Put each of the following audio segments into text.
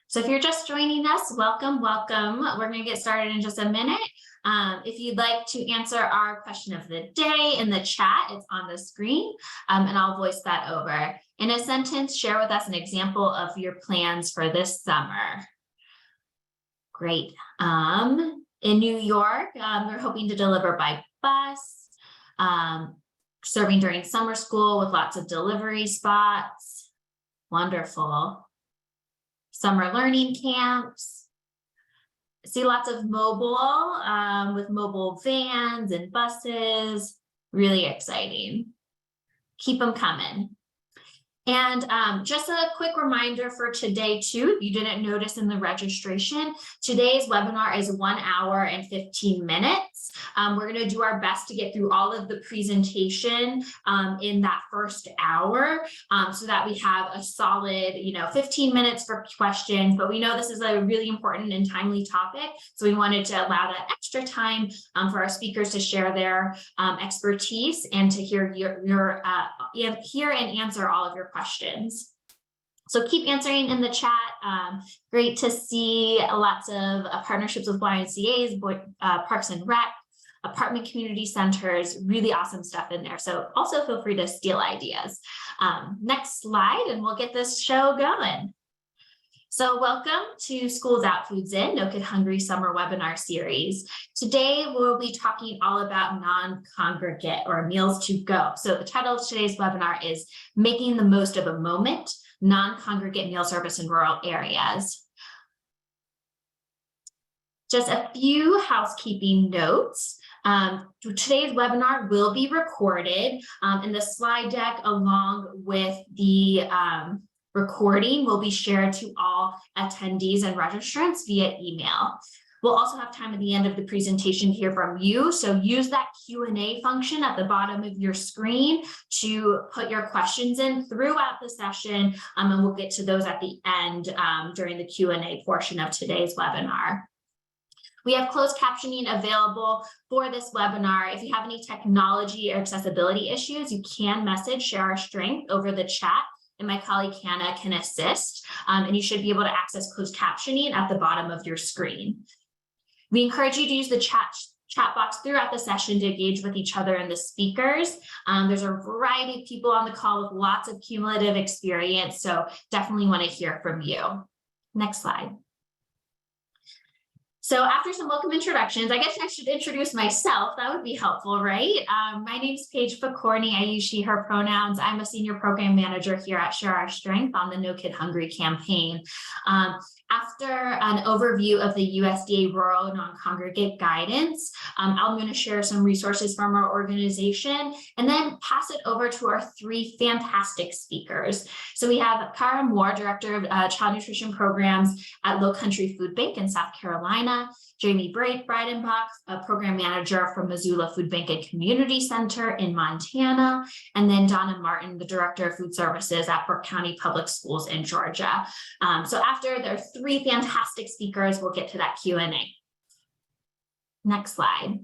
So if you're just joining us, welcome. We're going to get started in just a minute. If you'd like to answer our question of the day in the chat, it's on the screen, and I'll voice that over. In a sentence, share with us an example of your plans for this summer. Great. In New York, we're hoping to deliver by bus, serving during summer school with lots of delivery spots. Wonderful. Summer learning camps. See lots of mobile with mobile vans and buses. Really exciting. Keep them coming. And just a quick reminder for today too, if you didn't notice in the registration, today's webinar is 1 hour and 15 minutes. We're going to do our best to get through all of the presentation in that first hour so that we have a solid, 15 minutes for questions. But we know this is a really important and timely topic, so we wanted to allow that extra time for our speakers to share their expertise and to hear hear and answer all of your questions. So keep answering in the chat. Great to see lots of partnerships with YMCAs, Parks and Rec, apartment community centers, really awesome stuff in there. So also feel free to steal ideas. Next slide, and we'll get this show going. So welcome to Schools Out, Foods In, No Kid Hungry Summer Webinar Series. Today, we'll be talking all about non-congregate or meals to go. So the title of today's webinar is Making the Most of a Moment, Non-Congregate Meal Service in Rural Areas. Just a few housekeeping notes. Today's webinar will be recorded, and the slide deck along with the recording will be shared to all attendees and registrants via email. We'll also have time at the end of the presentation to hear from you, so use that Q&A function at the bottom of your screen to put your questions in throughout the session, and we'll get to those at the end during the Q&A portion of today's webinar. We have closed captioning available for this webinar. If you have any technology or accessibility issues, you can message Share Our Strength over the chat, and my colleague Hannah can assist, and you should be able to access closed captioning at the bottom of your screen. We encourage you to use the chat box throughout the session to engage with each other and the speakers. There's a variety of people on the call with lots of cumulative experience, so definitely want to hear from you. Next slide. So after some welcome introductions, I guess I should introduce myself. That would be helpful, right? My name is Paige Facorny. I use she, her pronouns. I'm a senior program manager here at Share Our Strength on the No Kid Hungry campaign. After an overview of the USDA rural non-congregate guidance, I'm going to share some resources from our organization and then pass it over to our three fantastic speakers. So we have Cara Moore, Director of Child Nutrition Programs at Lowcountry Food Bank in South Carolina, Jamie Breidenbach, a program manager from Missoula Food Bank and Community Center in Montana, and then Donna Martin, the Director of Food Services at Burke County Public Schools in Georgia. So after there are three fantastic speakers, we'll get to that Q&A. Next slide.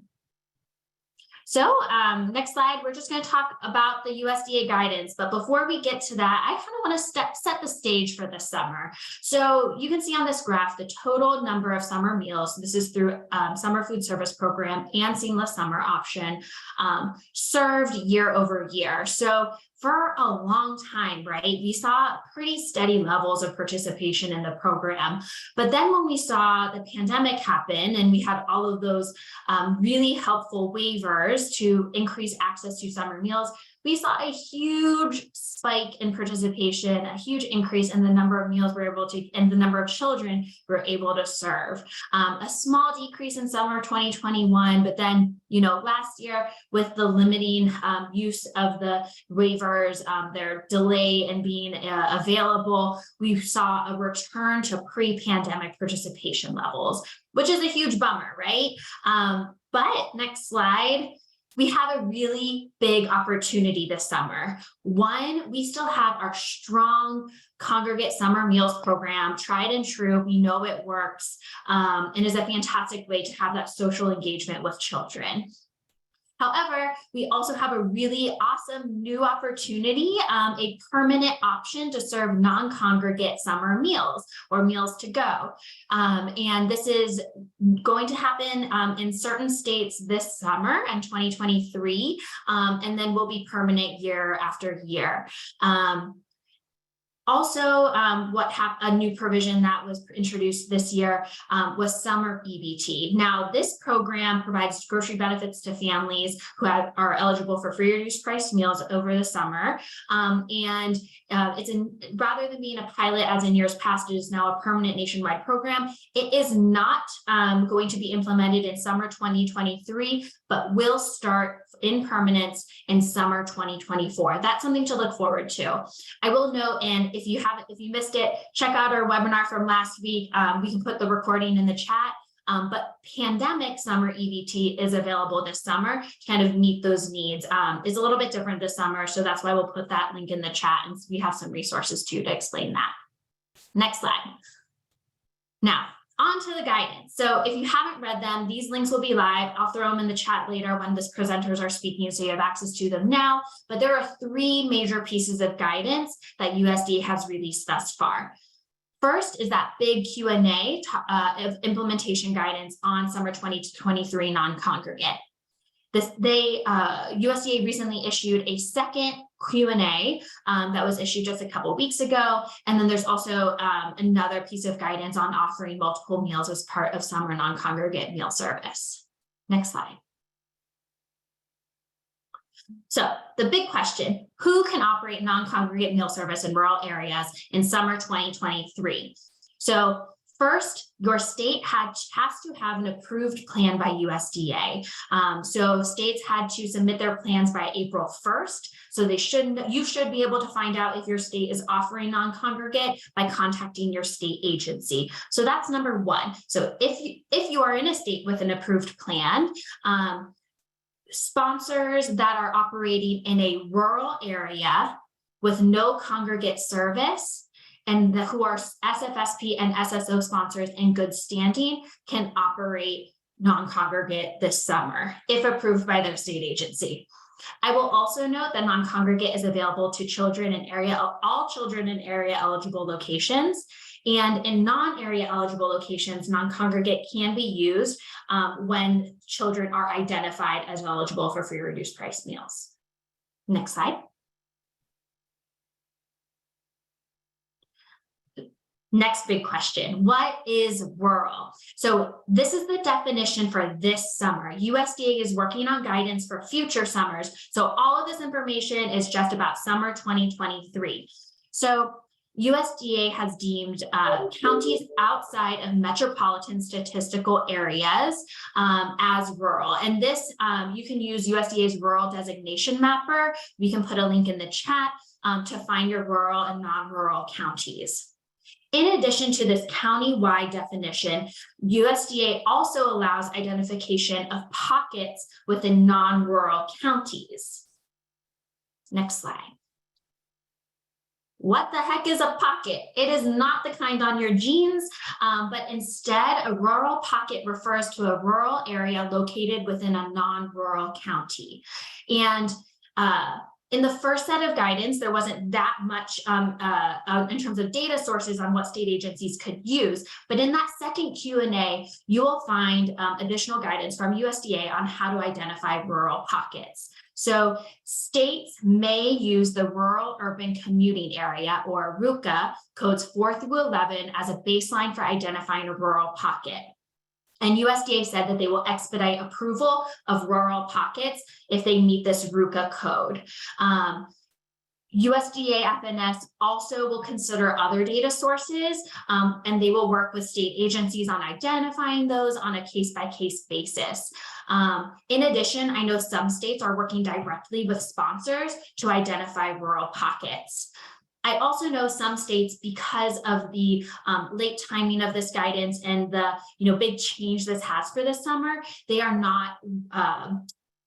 So next slide, we're just going to talk about the USDA guidance. But before we get to that, I kind of want to set the stage for this summer. So you can see on this graph the total number of summer meals. This is through Summer Food Service Program and Seamless Summer Option served year over year. So for a long time, right, we saw pretty steady levels of participation in the program. But then when we saw the pandemic happen and we had all of those really helpful waivers to increase access to summer meals, we saw a huge spike in participation, a huge increase in the number of meals we're able to, and the number of children we're able to serve. A small decrease in summer 2021, but then, last year with the limiting use of the waivers, their delay in being available, we saw a return to pre-pandemic participation levels, which is a huge bummer, right? But next slide. We have a really big opportunity this summer. One, we still have our strong congregate summer meals program, tried and true. We know it works and is a fantastic way to have that social engagement with children. However, we also have a really awesome new opportunity, a permanent option to serve non-congregate summer meals or meals to go. And this is going to happen in certain states this summer in 2023, and then will be permanent year after year. Also, a new provision that was introduced this year was summer EBT. Now, this program provides grocery benefits to families who are eligible for free or reduced price meals over the summer. Rather than being a pilot as in years past, it is now a permanent nationwide program. It is not going to be implemented in summer 2023, but will start in permanence in summer 2024. That's something to look forward to. I will note, and if you missed it, check out our webinar from last week. We can put the recording in the chat. But pandemic summer EBT is available this summer to kind of meet those needs. It's a little bit different this summer, so that's why we'll put that link in the chat, and we have some resources too to explain that. Next slide. Now, on to the guidance. So if you haven't read them, these links will be live. I'll throw them in the chat later when the presenters are speaking, so you have access to them now. But there are 3 major pieces of guidance that USDA has released thus far. First is that big Q&A of implementation guidance on summer 2023 non-congregate. USDA recently issued a second Q&A that was issued just a couple weeks ago. And then there's also another piece of guidance on offering multiple meals as part of summer non-congregate meal service. Next slide. So the big question, who can operate non-congregate meal service in rural areas in summer 2023? So first, your state has to have an approved plan by USDA. So states had to submit their plans by April 1st. So you should be able to find out if your state is offering non-congregate by contacting your state agency. So that's number 1. So if you are in a state with an approved plan, sponsors that are operating in a rural area with no congregate service and who are SFSP and SSO sponsors in good standing can operate non-congregate this summer if approved by their state agency. I will also note that non-congregate is available to all children in area eligible locations. And in non-area eligible locations, non-congregate can be used when children are identified as eligible for free reduced price meals. Next slide. Next big question, what is rural? So this is the definition for this summer. USDA is working on guidance for future summers. So all of this information is just about summer 2023. So USDA has deemed counties outside of metropolitan statistical areas as rural. And this, you can use USDA's rural designation mapper. We can put a link in the chat to find your rural and non-rural counties. In addition to this county-wide definition, USDA also allows identification of pockets within non-rural counties. Next slide. What the heck is a pocket? It is not the kind on your jeans, but instead a rural pocket refers to a rural area located within a non-rural county. And in the first set of guidance, there wasn't that much in terms of data sources on what state agencies could use. But in that second Q&A, you will find additional guidance from USDA on how to identify rural pockets. So states may use the rural urban commuting area, or RUCA, codes 4 through 11 as a baseline for identifying a rural pocket. And USDA said that they will expedite approval of rural pockets if they meet this RUCA code. USDA FNS also will consider other data sources, and they will work with state agencies on identifying those on a case-by-case basis. In addition, I know some states are working directly with sponsors to identify rural pockets. I also know some states, because of the late timing of this guidance and the big change this has for this summer, they are not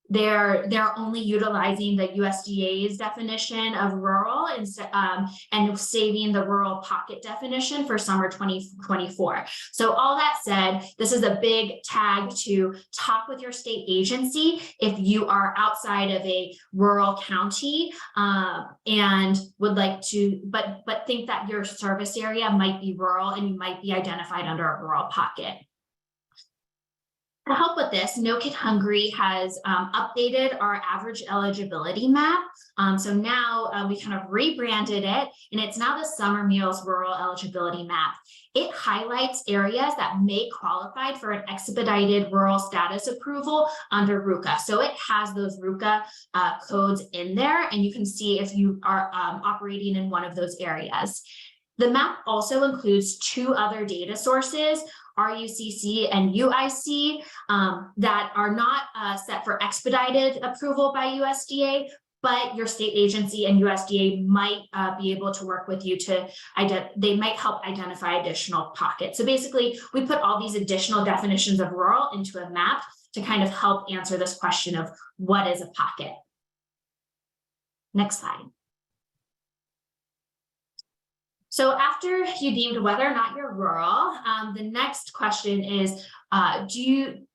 they're only utilizing the USDA's definition of rural and saving the rural pocket definition for summer 2024. So all that said, this is a big tag to talk with your state agency if you are outside of a rural county and would like to, but think that your service area might be rural and you might be identified under a rural pocket. To help with this, No Kid Hungry has updated our average eligibility map. So now we kind of rebranded it, and it's now the Summer Meals Rural Eligibility Map. It highlights areas that may qualify for an expedited rural status approval under RUCA. So it has those RUCA codes in there, and you can see if you are operating in one of those areas. The map also includes two other data sources, RUCC and UIC, that are not set for expedited approval by USDA, but your state agency and USDA might be able to work with you to, they might help identify additional pockets. So basically, we put all these additional definitions of rural into a map to kind of help answer this question of what is a pocket. Next slide. So after you deemed whether or not you're rural, the next question is, does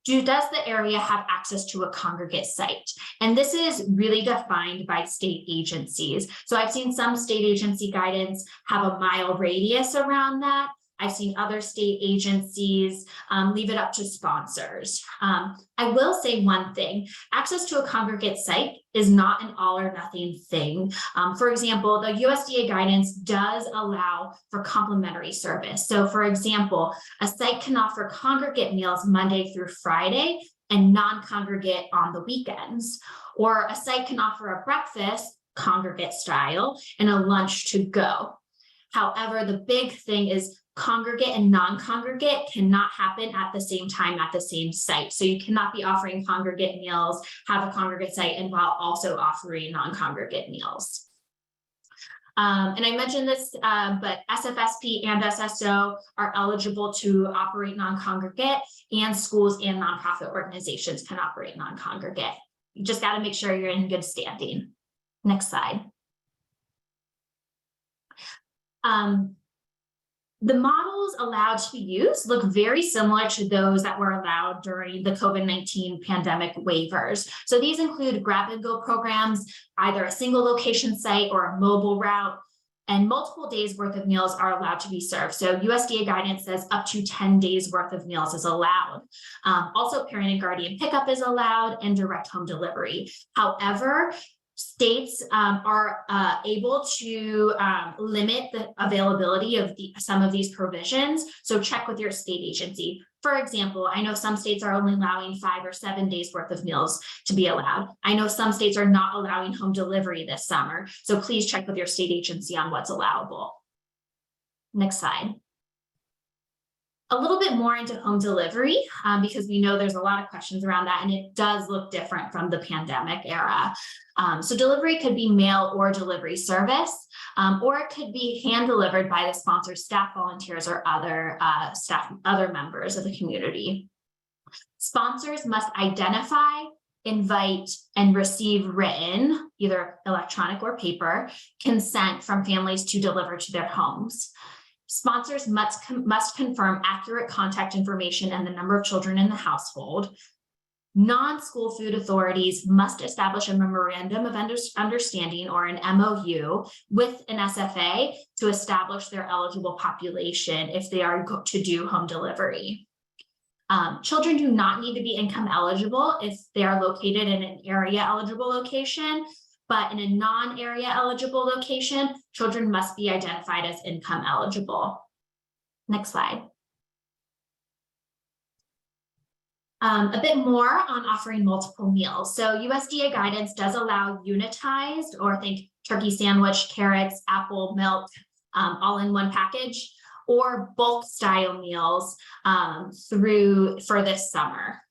the area have access to a congregate site? And this is really defined by state agencies. So I've seen some state agency guidance have a mile radius around that. I've seen other state agencies leave it up to sponsors. I will say one thing, access to a congregate site is not an all or nothing thing. For example, the USDA guidance does allow for complimentary service. So for example, a site can offer congregate meals Monday through Friday and non-congregate on the weekends. Or a site can offer a breakfast, congregate style, and a lunch to go. However, the big thing is congregate and non-congregate cannot happen at the same time at the same site. So you cannot be offering congregate meals, have a congregate site, and while also offering non-congregate meals. And I mentioned this, but SFSP and SSO are eligible to operate non-congregate, and schools and nonprofit organizations can operate non-congregate. You just got to make sure you're in good standing. Next slide. The models allowed to be used look very similar to those that were allowed during the COVID-19 pandemic waivers. So these include grab-and-go programs, either a single location site or a mobile route, and multiple days worth of meals are allowed to be served. So USDA guidance says up to 10 days worth of meals is allowed. Also, parent and guardian pickup is allowed and direct home delivery. However, states are able to limit the availability of some of these provisions. So check with your state agency. For example, I know some states are only allowing 5 or 7 days worth of meals to be allowed. I know some states are not allowing home delivery this summer. So please check with your state agency on what's allowable. Next slide. A little bit more into home delivery, because we know there's a lot of questions around that, and it does look different from the pandemic era. So delivery could be mail or delivery service, or it could be hand delivered by the sponsor's staff, volunteers, or other other members of the community. Sponsors must identify, invite, and receive written, either electronic or paper, consent from families to deliver to their homes. Sponsors must confirm accurate contact information and the number of children in the household. Non-school food authorities must establish a memorandum of understanding, or an MOU, with an SFA to establish their eligible population if they are to do home delivery. Children do not need to be income eligible if they are located in an area eligible location. But in a non-area eligible location, children must be identified as income eligible. Next slide. A bit more on offering multiple meals. So USDA guidance does allow unitized, or think turkey sandwich, carrots, apple, milk, all in one package, or bulk style meals for this summer.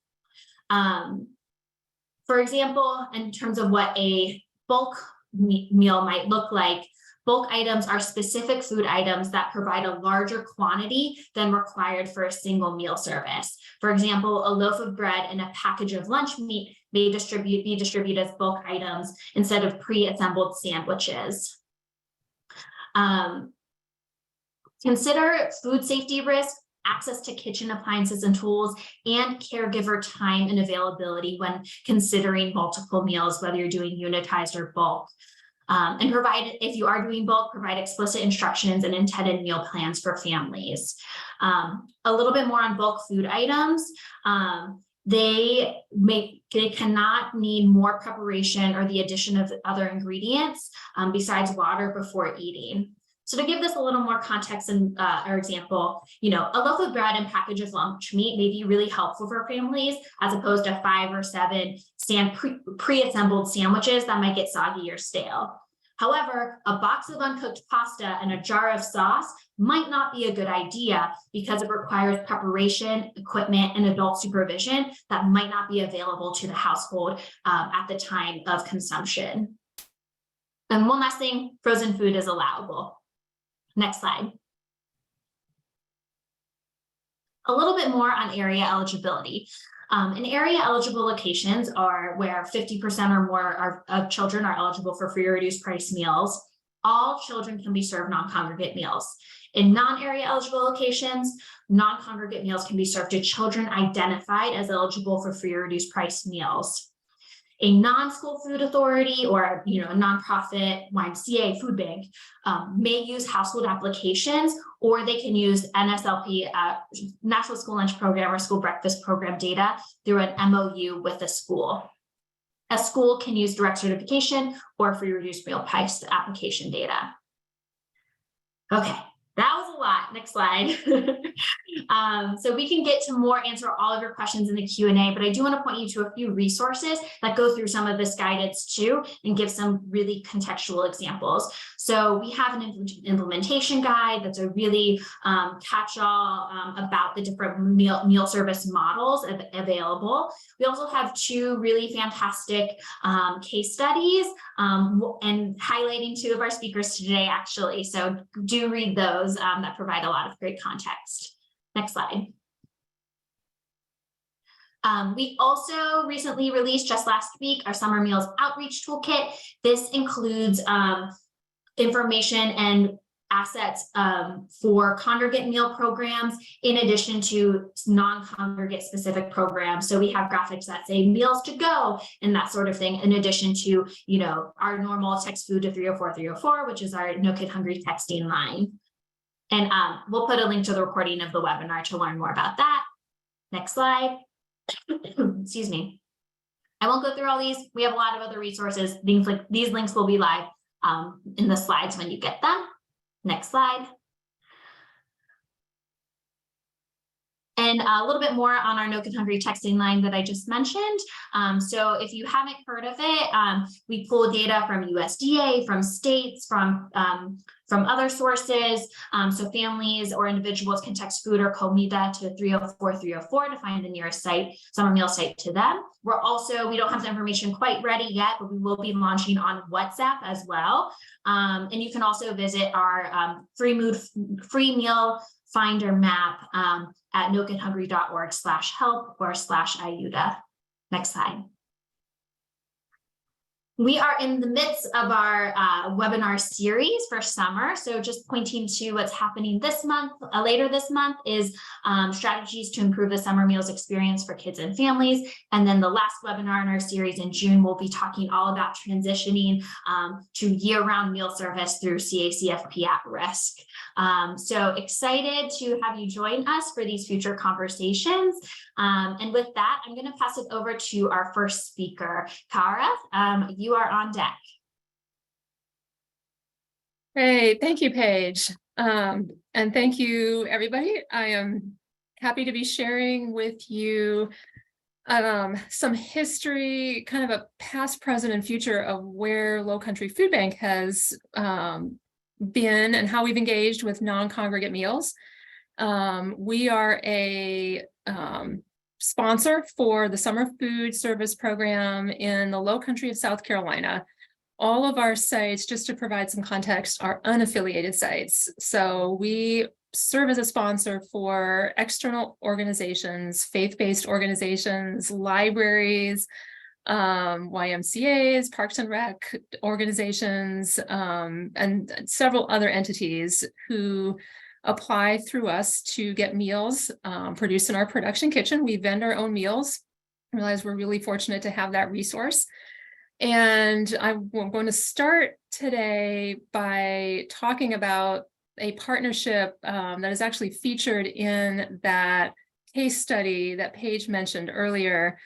For example, in terms of what a bulk meal might look like, bulk items are specific food items that provide a larger quantity than required for a single meal service. For example, a loaf of bread and a package of lunch meat may be distributed as bulk items instead of pre-assembled sandwiches. Consider food safety risk, access to kitchen appliances and tools, and caregiver time and availability when considering multiple meals, whether you're doing unitized or bulk. And provide, if you are doing bulk, provide explicit instructions and intended meal plans for families. A little bit more on bulk food items. They cannot need more preparation or the addition of other ingredients besides water before eating. So to give this a little more context and our example, a loaf of bread and package of lunch meat may be really helpful for families as opposed to 5 or 7 pre-assembled sandwiches that might get soggy or stale. However, a box of uncooked pasta and a jar of sauce might not be a good idea because it requires preparation, equipment, and adult supervision that might not be available to the household at the time of consumption. And one last thing, frozen food is allowable. Next slide. A little bit more on area eligibility. And area eligible locations are where 50% or more of children are eligible for free or reduced price meals. All children can be served non-congregate meals. In non-area eligible locations, non-congregate meals can be served to children identified as eligible for free or reduced price meals. A non-school food authority or a nonprofit YMCA food bank may use household applications, or they can use NSLP, National School Lunch Program or School Breakfast Program data through an MOU with a school. A school can use direct certification or free reduced meal price application data. Okay. That was a lot. Next slide. So we can get to answer all of your questions in the Q&A, but I do want to point you to a few resources that go through some of this guidance too and give some really contextual examples. So we have an implementation guide that's a really catch-all about the different meal service models available. We also have 2 really fantastic case studies and highlighting 2 of our speakers today, actually. So do read those that provide a lot of great context. Next slide. We also recently released just last week our Summer Meals Outreach Toolkit. This includes information and assets for congregate meal programs in addition to non-congregate specific programs. So we have graphics that say meals to go and that sort of thing, in addition to our normal text food to 304-304, which is our No Kid Hungry texting line. And we'll put a link to the recording of the webinar to learn more about that. Next slide. Excuse me. I won't go through all these. We have a lot of other resources. These links will be live in the slides when you get them. Next slide. And a little bit more on our No Kid Hungry texting line that I just mentioned. So if you haven't heard of it, we pull data from USDA, from states, from other sources. So families or individuals can text food or comida to 304-304 to find the nearest summer meal site to them. We don't have the information quite ready yet, but we will be launching on WhatsApp as well. And you can also visit our free meal finder map at nokidhungry.org/help or /IUDA. Next slide. We are in the midst of our webinar series for summer. So just pointing to what's happening this month, later this month is strategies to improve the summer meals experience for kids and families. And then the last webinar in our series in June, we'll be talking all about transitioning to year-round meal service through CACFP at risk. So excited to have you join us for these future conversations. And with that, I'm going to pass it over to our first speaker, Cara. You are on deck. Great, thank you, Paige. And thank you, everybody. I am happy to be sharing with you some history, kind of a past, present, and future of where Lowcountry Food Bank has been and how we've engaged with non-congregate meals. We are a sponsor for the Summer Food Service Program in the Lowcountry of South Carolina. All of our sites, just to provide some context, are unaffiliated sites. So we serve as a sponsor for external organizations, faith-based organizations, libraries, YMCAs, Parks and Rec organizations, and several other entities who apply through us to get meals produced in our production kitchen. We vend our own meals. I realize we're really fortunate to have that resource. And I'm going to start today by talking about a partnership that is actually featured in that case study that Paige mentioned earlier.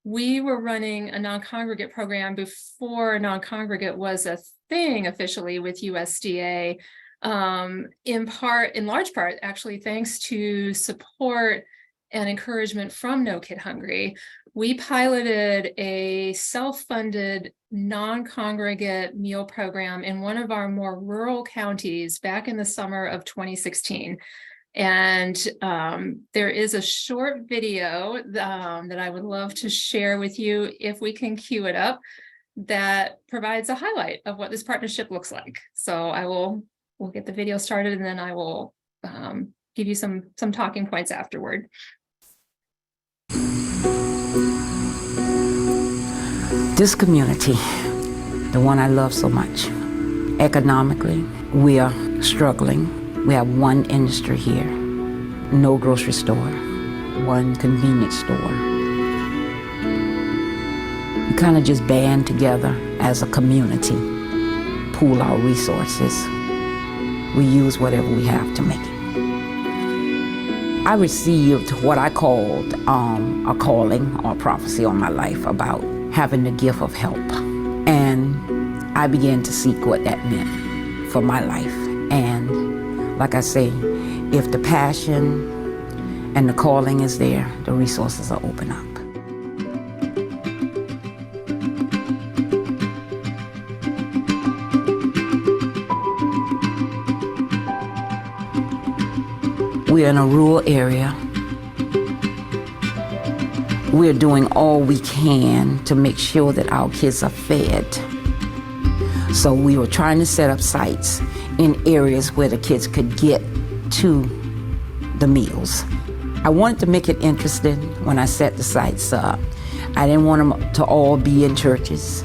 We were running a non-congregate program before non-congregate was a thing officially with USDA, in large part, actually, thanks to support and encouragement from No Kid Hungry. We piloted a self-funded non-congregate meal program in one of our more rural counties back in the summer of 2016. And there is a short video that I would love to share with you if we can cue it up, that provides a highlight of what this partnership looks like. So we'll get the video started, and then I will give you some talking points afterward. This community, the one I love so much, economically, we are struggling. We have one industry here, no grocery store, one convenience store. We kind of just band together as a community, pool our resources. We use whatever we have to make it. I received what I called a calling or prophecy on my life about having the gift of help. And I began to seek what that meant for my life. And like I say, if the passion and the calling is there, the resources are open up. We're in a rural area. We're doing all we can to make sure that our kids are fed. So we were trying to set up sites in areas where the kids could get to the meals. I wanted to make it interesting when I set the sites up. I didn't want them to all be in churches.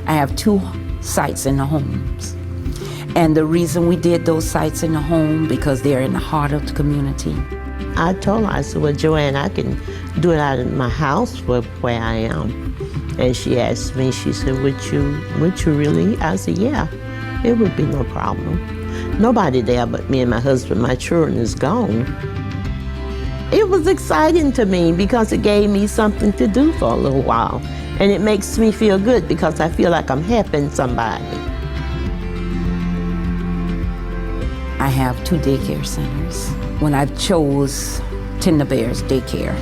I have 2 sites in the homes. And the reason we did those sites in the home, because they're in the heart of the community. I told her, I said, well, Joanne, I can do it out of my house where I am. And she asked me, she said, would you really? I said, yeah, it would be no problem. Nobody there but me and my husband. My children is gone. It was exciting to me because it gave me something to do for a little while. And it makes me feel good because I feel like I'm helping somebody. I have 2 daycare centers. When I chose Tender Bears Daycare,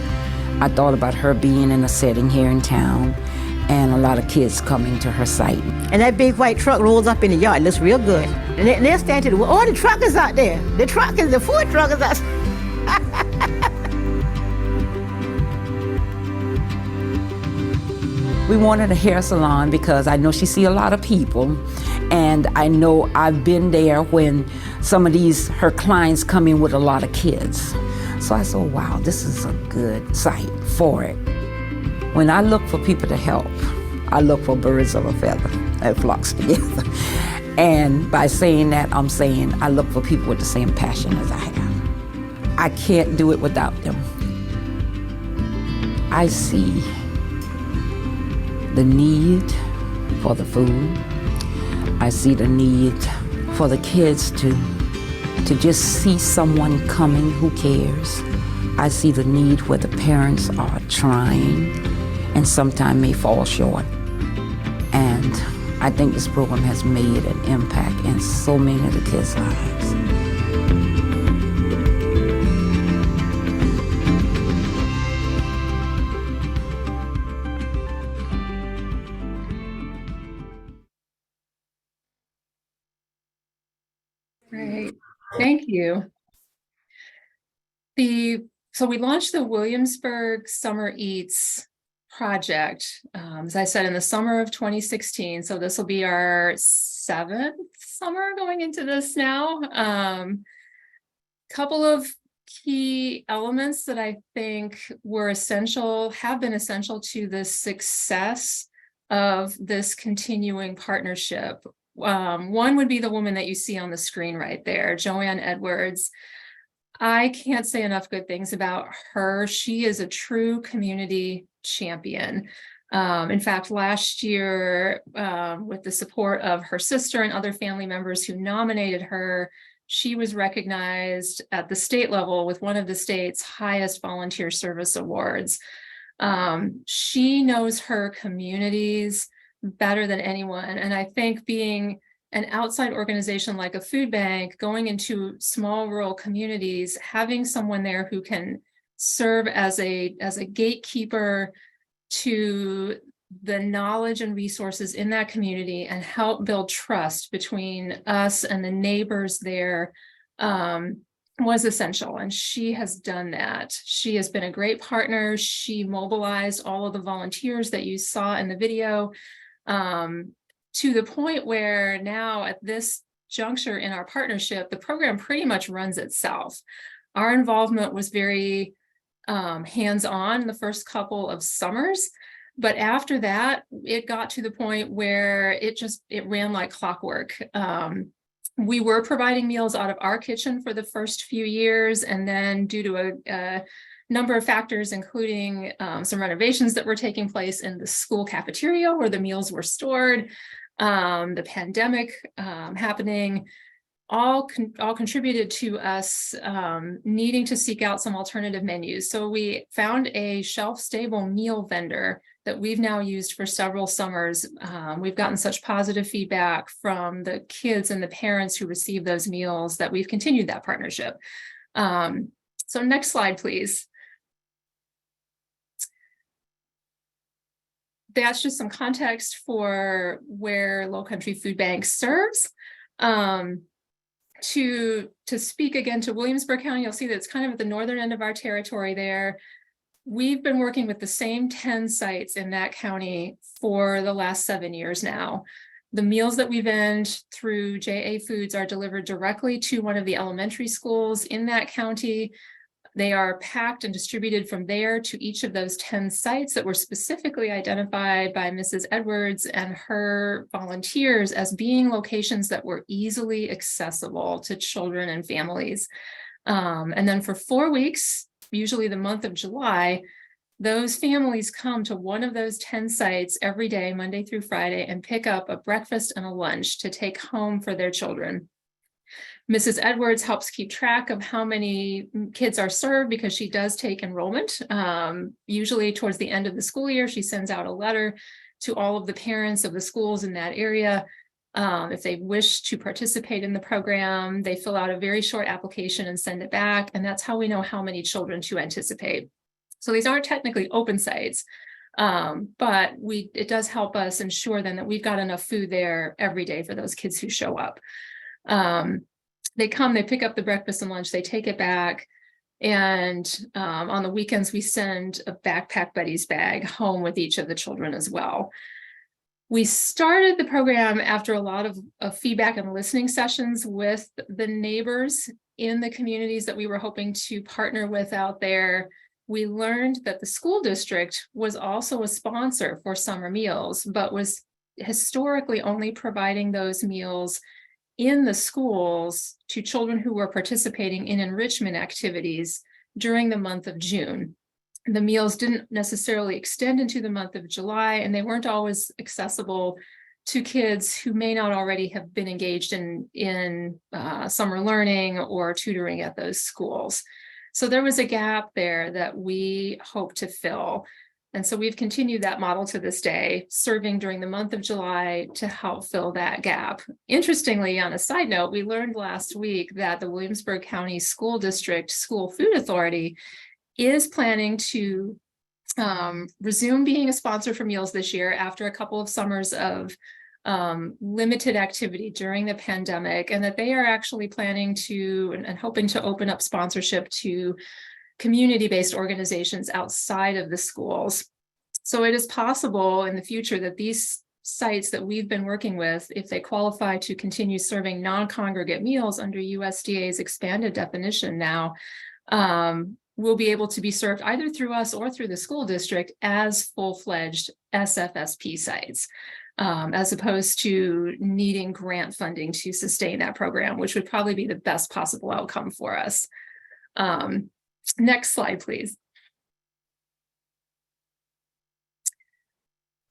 I thought about her being in a setting here in town and a lot of kids coming to her site. And that big white truck rolls up in the yard. It looks real good. And they're standing to the, oh, the truck is out there. The food truck is out. We wanted a hair salon because I know she see a lot of people, and I know I've been there when some of her clients come in with a lot of kids. So I said, wow, this is a good site for it. When I look for people to help, I look for birds of a feather that flocks together. And by saying that, I'm saying I look for people with the same passion as I have. I can't do it without them. I see the need for the food. I see the need for the kids to just see someone coming who cares. I see the need where the parents are trying and sometimes may fall short. And I think this program has made an impact in so many of the kids' lives. Great, thank you. So we launched the Williamsburg Summer Eats project, as I said, in the summer of 2016. So this will be our 7th summer going into this now. Couple of key elements that I think were essential, have been essential to the success of this continuing partnership. One would be the woman that you see on the screen right there, Joanne Edwards. I can't say enough good things about her. She is a true community champion. In fact, last year, with the support of her sister and other family members who nominated her, she was recognized at the state level with one of the state's highest volunteer service awards. She knows her communities better than anyone. And I think being an outside organization like a food bank, going into small rural communities, having someone there who can serve as a gatekeeper to the knowledge and resources in that community and help build trust between us and the neighbors there was essential. And she has done that. She has been a great partner. She mobilized all of the volunteers that you saw in the video, to the point where now at this juncture in our partnership, the program pretty much runs itself. Our involvement was very hands-on the first couple of summers, but after that, it got to the point where it ran like clockwork. We were providing meals out of our kitchen for the first few years, and then due to a number of factors, including some renovations that were taking place in the school cafeteria where the meals were stored, the pandemic happening, all contributed to us needing to seek out some alternative menus. So we found a shelf-stable meal vendor that we've now used for several summers. We've gotten such positive feedback from the kids and the parents who receive those meals that we've continued that partnership. So next slide, please. That's just some context for where Lowcountry Food Bank serves. To speak again to Williamsburg County, you'll see that it's kind of at the northern end of our territory there. We've been working with the same 10 sites in that county for the last 7 years now. The meals that we vend through JA Foods are delivered directly to one of the elementary schools in that county. They are packed and distributed from there to each of those 10 sites that were specifically identified by Mrs. Edwards and her volunteers as being locations that were easily accessible to children and families. And then for 4 weeks, usually the month of July, those families come to one of those 10 sites every day, Monday through Friday, and pick up a breakfast and a lunch to take home for their children. Mrs. Edwards helps keep track of how many kids are served because she does take enrollment. Usually towards the end of the school year, she sends out a letter to all of the parents of the schools in that area. If they wish to participate in the program, they fill out a very short application and send it back. And that's how we know how many children to anticipate. So these aren't technically open sites, but it does help us ensure then that we've got enough food there every day for those kids who show up. They come, they pick up the breakfast and lunch, they take it back. And on the weekends, we send a Backpack Buddies bag home with each of the children as well. We started the program after a lot of feedback and listening sessions with the neighbors in the communities that we were hoping to partner with out there. We learned that the school district was also a sponsor for summer meals, but was historically only providing those meals in the schools to children who were participating in enrichment activities during the month of June. The meals didn't necessarily extend into the month of July, and they weren't always accessible to kids who may not already have been engaged in summer learning or tutoring at those schools. So there was a gap there that we hope to fill. And so we've continued that model to this day, serving during the month of July to help fill that gap. Interestingly, on a side note, we learned last week that the Williamsburg County School District School Food Authority is planning to resume being a sponsor for meals this year after a couple of summers of limited activity during the pandemic, and that they are actually planning to and hoping to open up sponsorship to community-based organizations outside of the schools. So it is possible in the future that these sites that we've been working with, if they qualify to continue serving non-congregate meals under USDA's expanded definition now, will be able to be served either through us or through the school district as full-fledged SFSP sites, as opposed to needing grant funding to sustain that program, which would probably be the best possible outcome for us. Next slide, please.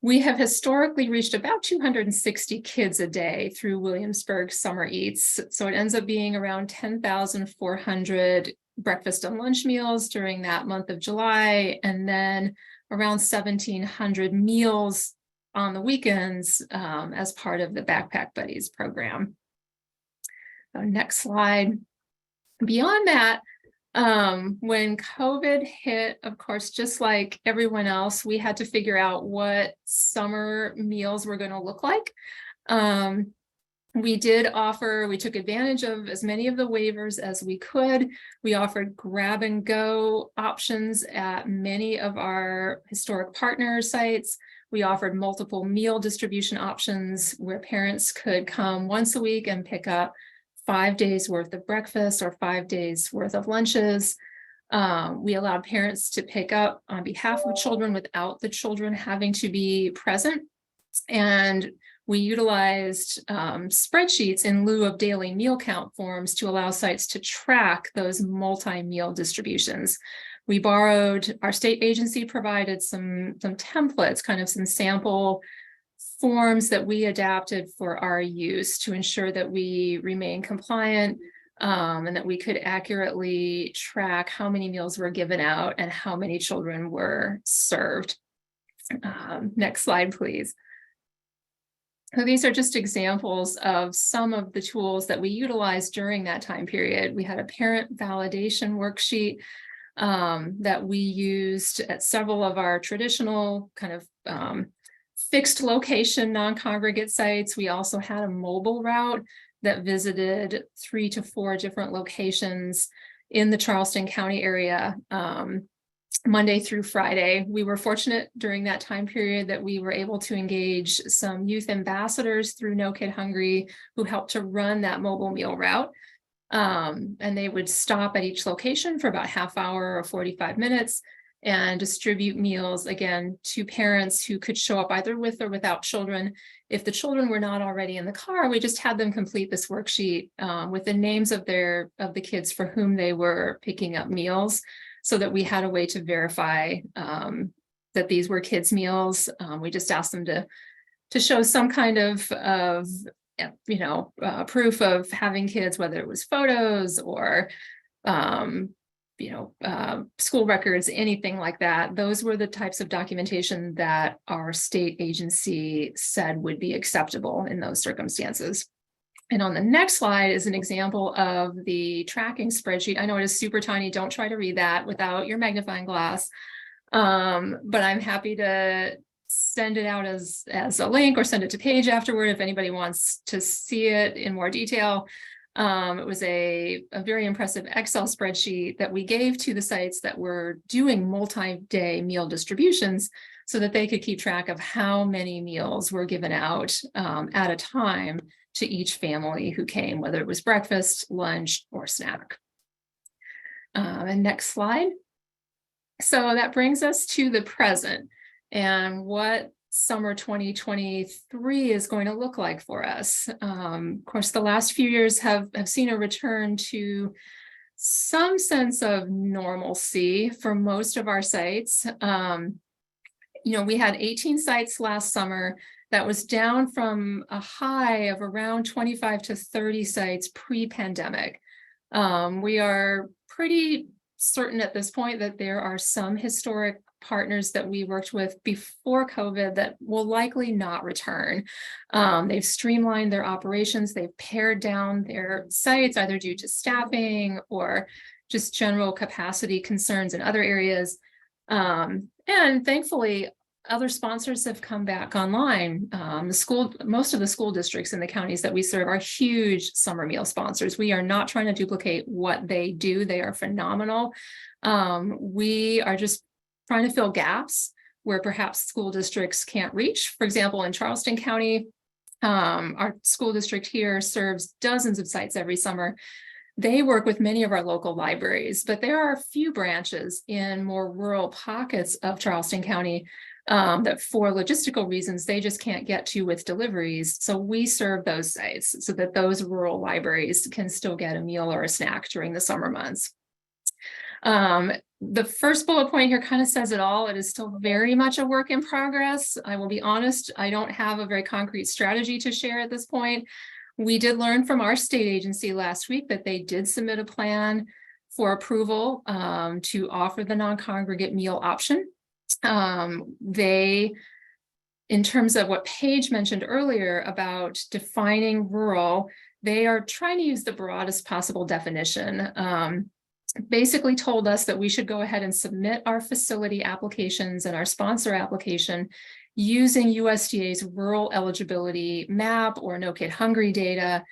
We have historically reached about 260 kids a day through Williamsburg Summer Eats. So it ends up being around 10,400 breakfast and lunch meals during that month of July, and then around 1,700 meals on the weekends as part of the Backpack Buddies program. So next slide. Beyond that, when COVID hit, of course, just like everyone else, we had to figure out what summer meals were going to look like. We took advantage of as many of the waivers as we could. We offered grab and go options at many of our historic partner sites. We offered multiple meal distribution options where parents could come once a week and pick up 5 days worth of breakfast or 5 days worth of lunches. We allowed parents to pick up on behalf of children without the children having to be present. And we utilized spreadsheets in lieu of daily meal count forms to allow sites to track those multi-meal distributions. We borrowed, our state agency provided some templates, kind of some sample forms that we adapted for our use to ensure that we remain compliant and that we could accurately track how many meals were given out and how many children were served. Next slide, please. So these are just examples of some of the tools that we utilized during that time period. We had a parent validation worksheet that we used at several of our traditional kind of fixed location non-congregate sites. We also had a mobile route that visited 3 to 4 different locations in the Charleston County area, Monday through Friday. We were fortunate during that time period that we were able to engage some youth ambassadors through No Kid Hungry who helped to run that mobile meal route. And they would stop at each location for about half hour or 45 minutes and distribute meals, again, to parents who could show up either with or without children. If the children were not already in the car, we just had them complete this worksheet with the names of the kids for whom they were picking up meals, so that we had a way to verify that these were kids' meals. We just asked them to show some kind of proof of having kids, whether it was photos or school records, anything like that. Those were the types of documentation that our state agency said would be acceptable in those circumstances. And on the next slide is an example of the tracking spreadsheet. I know it is super tiny. Don't try to read that without your magnifying glass. But I'm happy to send it out as a link or send it to Paige afterward if anybody wants to see it in more detail. It was a very impressive Excel spreadsheet that we gave to the sites that were doing multi-day meal distributions so that they could keep track of how many meals were given out at a time to each family who came, whether it was breakfast, lunch, or snack. And next slide. So that brings us to the present and what summer 2023 is going to look like for us. Of course, the last few years have seen a return to some sense of normalcy for most of our sites. We had 18 sites last summer. That was down from a high of around 25 to 30 sites pre-pandemic. We are pretty certain at this point that there are some historic partners that we worked with before COVID that will likely not return. They've streamlined their operations. They've pared down their sites either due to staffing or just general capacity concerns in other areas. And thankfully, other sponsors have come back online. Most of the school districts in the counties that we serve are huge summer meal sponsors. We are not trying to duplicate what they do. They are phenomenal. We are just trying to fill gaps where perhaps school districts can't reach. For example, in Charleston County, our school district here serves dozens of sites every summer. They work with many of our local libraries, but there are a few branches in more rural pockets of Charleston County that for logistical reasons, they just can't get to with deliveries. So we serve those sites so that those rural libraries can still get a meal or a snack during the summer months. The first bullet point here kind of says it all. It is still very much a work in progress. I will be honest, I don't have a very concrete strategy to share at this point. We did learn from our state agency last week that they did submit a plan for approval to offer the non-congregate meal option. They, in terms of what Paige mentioned earlier about defining rural, they are trying to use the broadest possible definition. Basically told us that we should go ahead and submit our facility applications and our sponsor application using USDA's rural eligibility map or No Kid Hungry data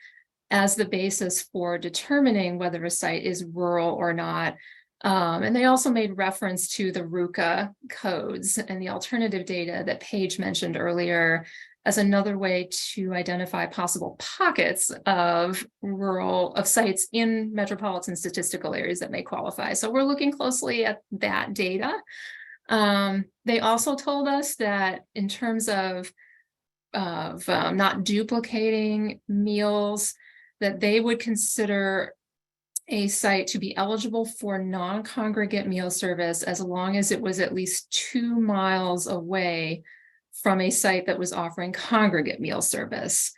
as the basis for determining whether a site is rural or not. And they also made reference to the RUCA codes and the alternative data that Paige mentioned earlier as another way to identify possible pockets of sites in metropolitan statistical areas that may qualify. So we're looking closely at that data. They also told us that in terms of not duplicating meals, that they would consider a site to be eligible for non-congregate meal service as long as it was at least 2 miles away from a site that was offering congregate meal service.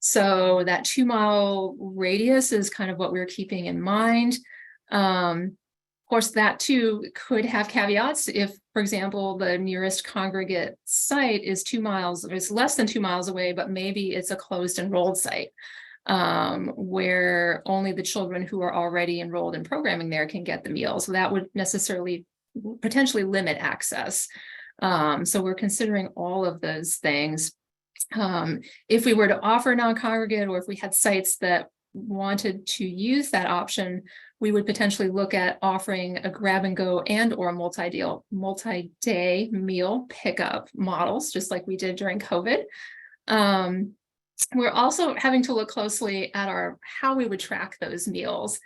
So that 2-mile radius is kind of what we're keeping in mind. Of course, that too could have caveats. If, for example, the nearest congregate site is 2 miles, or is less than 2 miles away, but maybe it's a closed enrolled site where only the children who are already enrolled in programming there can get the meals. So that would necessarily potentially limit access. So we're considering all of those things. If we were to offer non-congregate, or if we had sites that wanted to use that option, we would potentially look at offering a grab and go and or multi-day meal pickup models, just like we did during COVID. We're also having to look closely at how we would track those meals.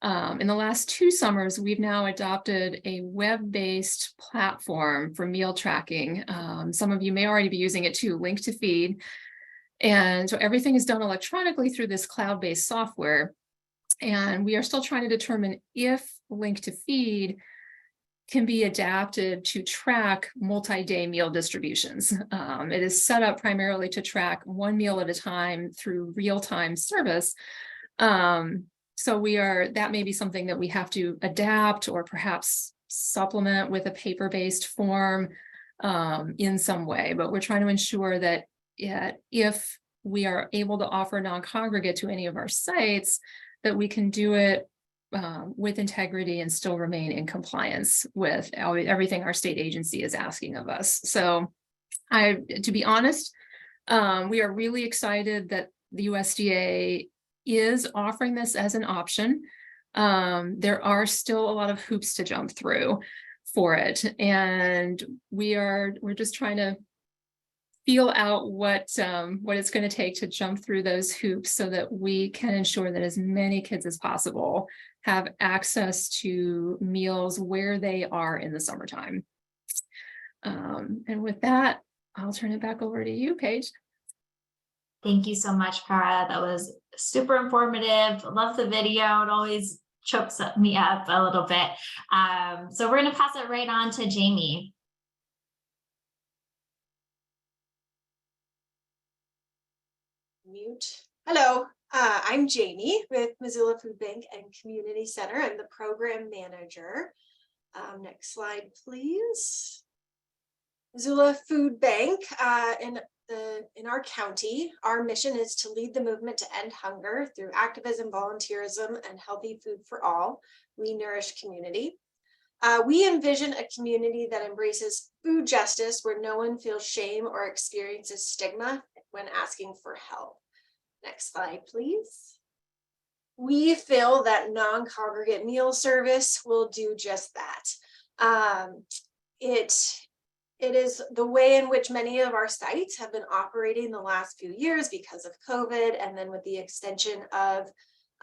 In the last 2 summers, we've now adopted a web-based platform for meal tracking. Some of you may already be using it too, Link to Feed. And so everything is done electronically through this cloud-based software. And we are still trying to determine if Link to Feed can be adapted to track multi-day meal distributions. It is set up primarily to track 1 meal at a time through real-time service. So that may be something that we have to adapt or perhaps supplement with a paper-based form in some way, but we're trying to ensure that if we are able to offer non-congregate to any of our sites, that we can do it with integrity and still remain in compliance with everything our state agency is asking of us. So to be honest, we are really excited that the USDA is offering this as an option. There are still a lot of hoops to jump through for it. And we're just trying to feel out what it's going to take to jump through those hoops so that we can ensure that as many kids as possible have access to meals where they are in the summertime. And with that, I'll turn it back over to you, Paige. Thank you so much, Cara. That was super informative. Love the video. It always chokes me up a little bit. So we're going to pass it right on to Jamie. Mute. Hello, I'm Jamie with Missoula Food Bank and Community Center. I'm the program manager. Next slide, please. Missoula Food Bank in our county, our mission is to lead the movement to end hunger through activism, volunteerism, and healthy food for all. We nourish community. We envision a community that embraces food justice where no one feels shame or experiences stigma when asking for help. Next slide, please. We feel that non-congregate meal service will do just that. It is the way in which many of our sites have been operating the last few years because of COVID, and then with the extension of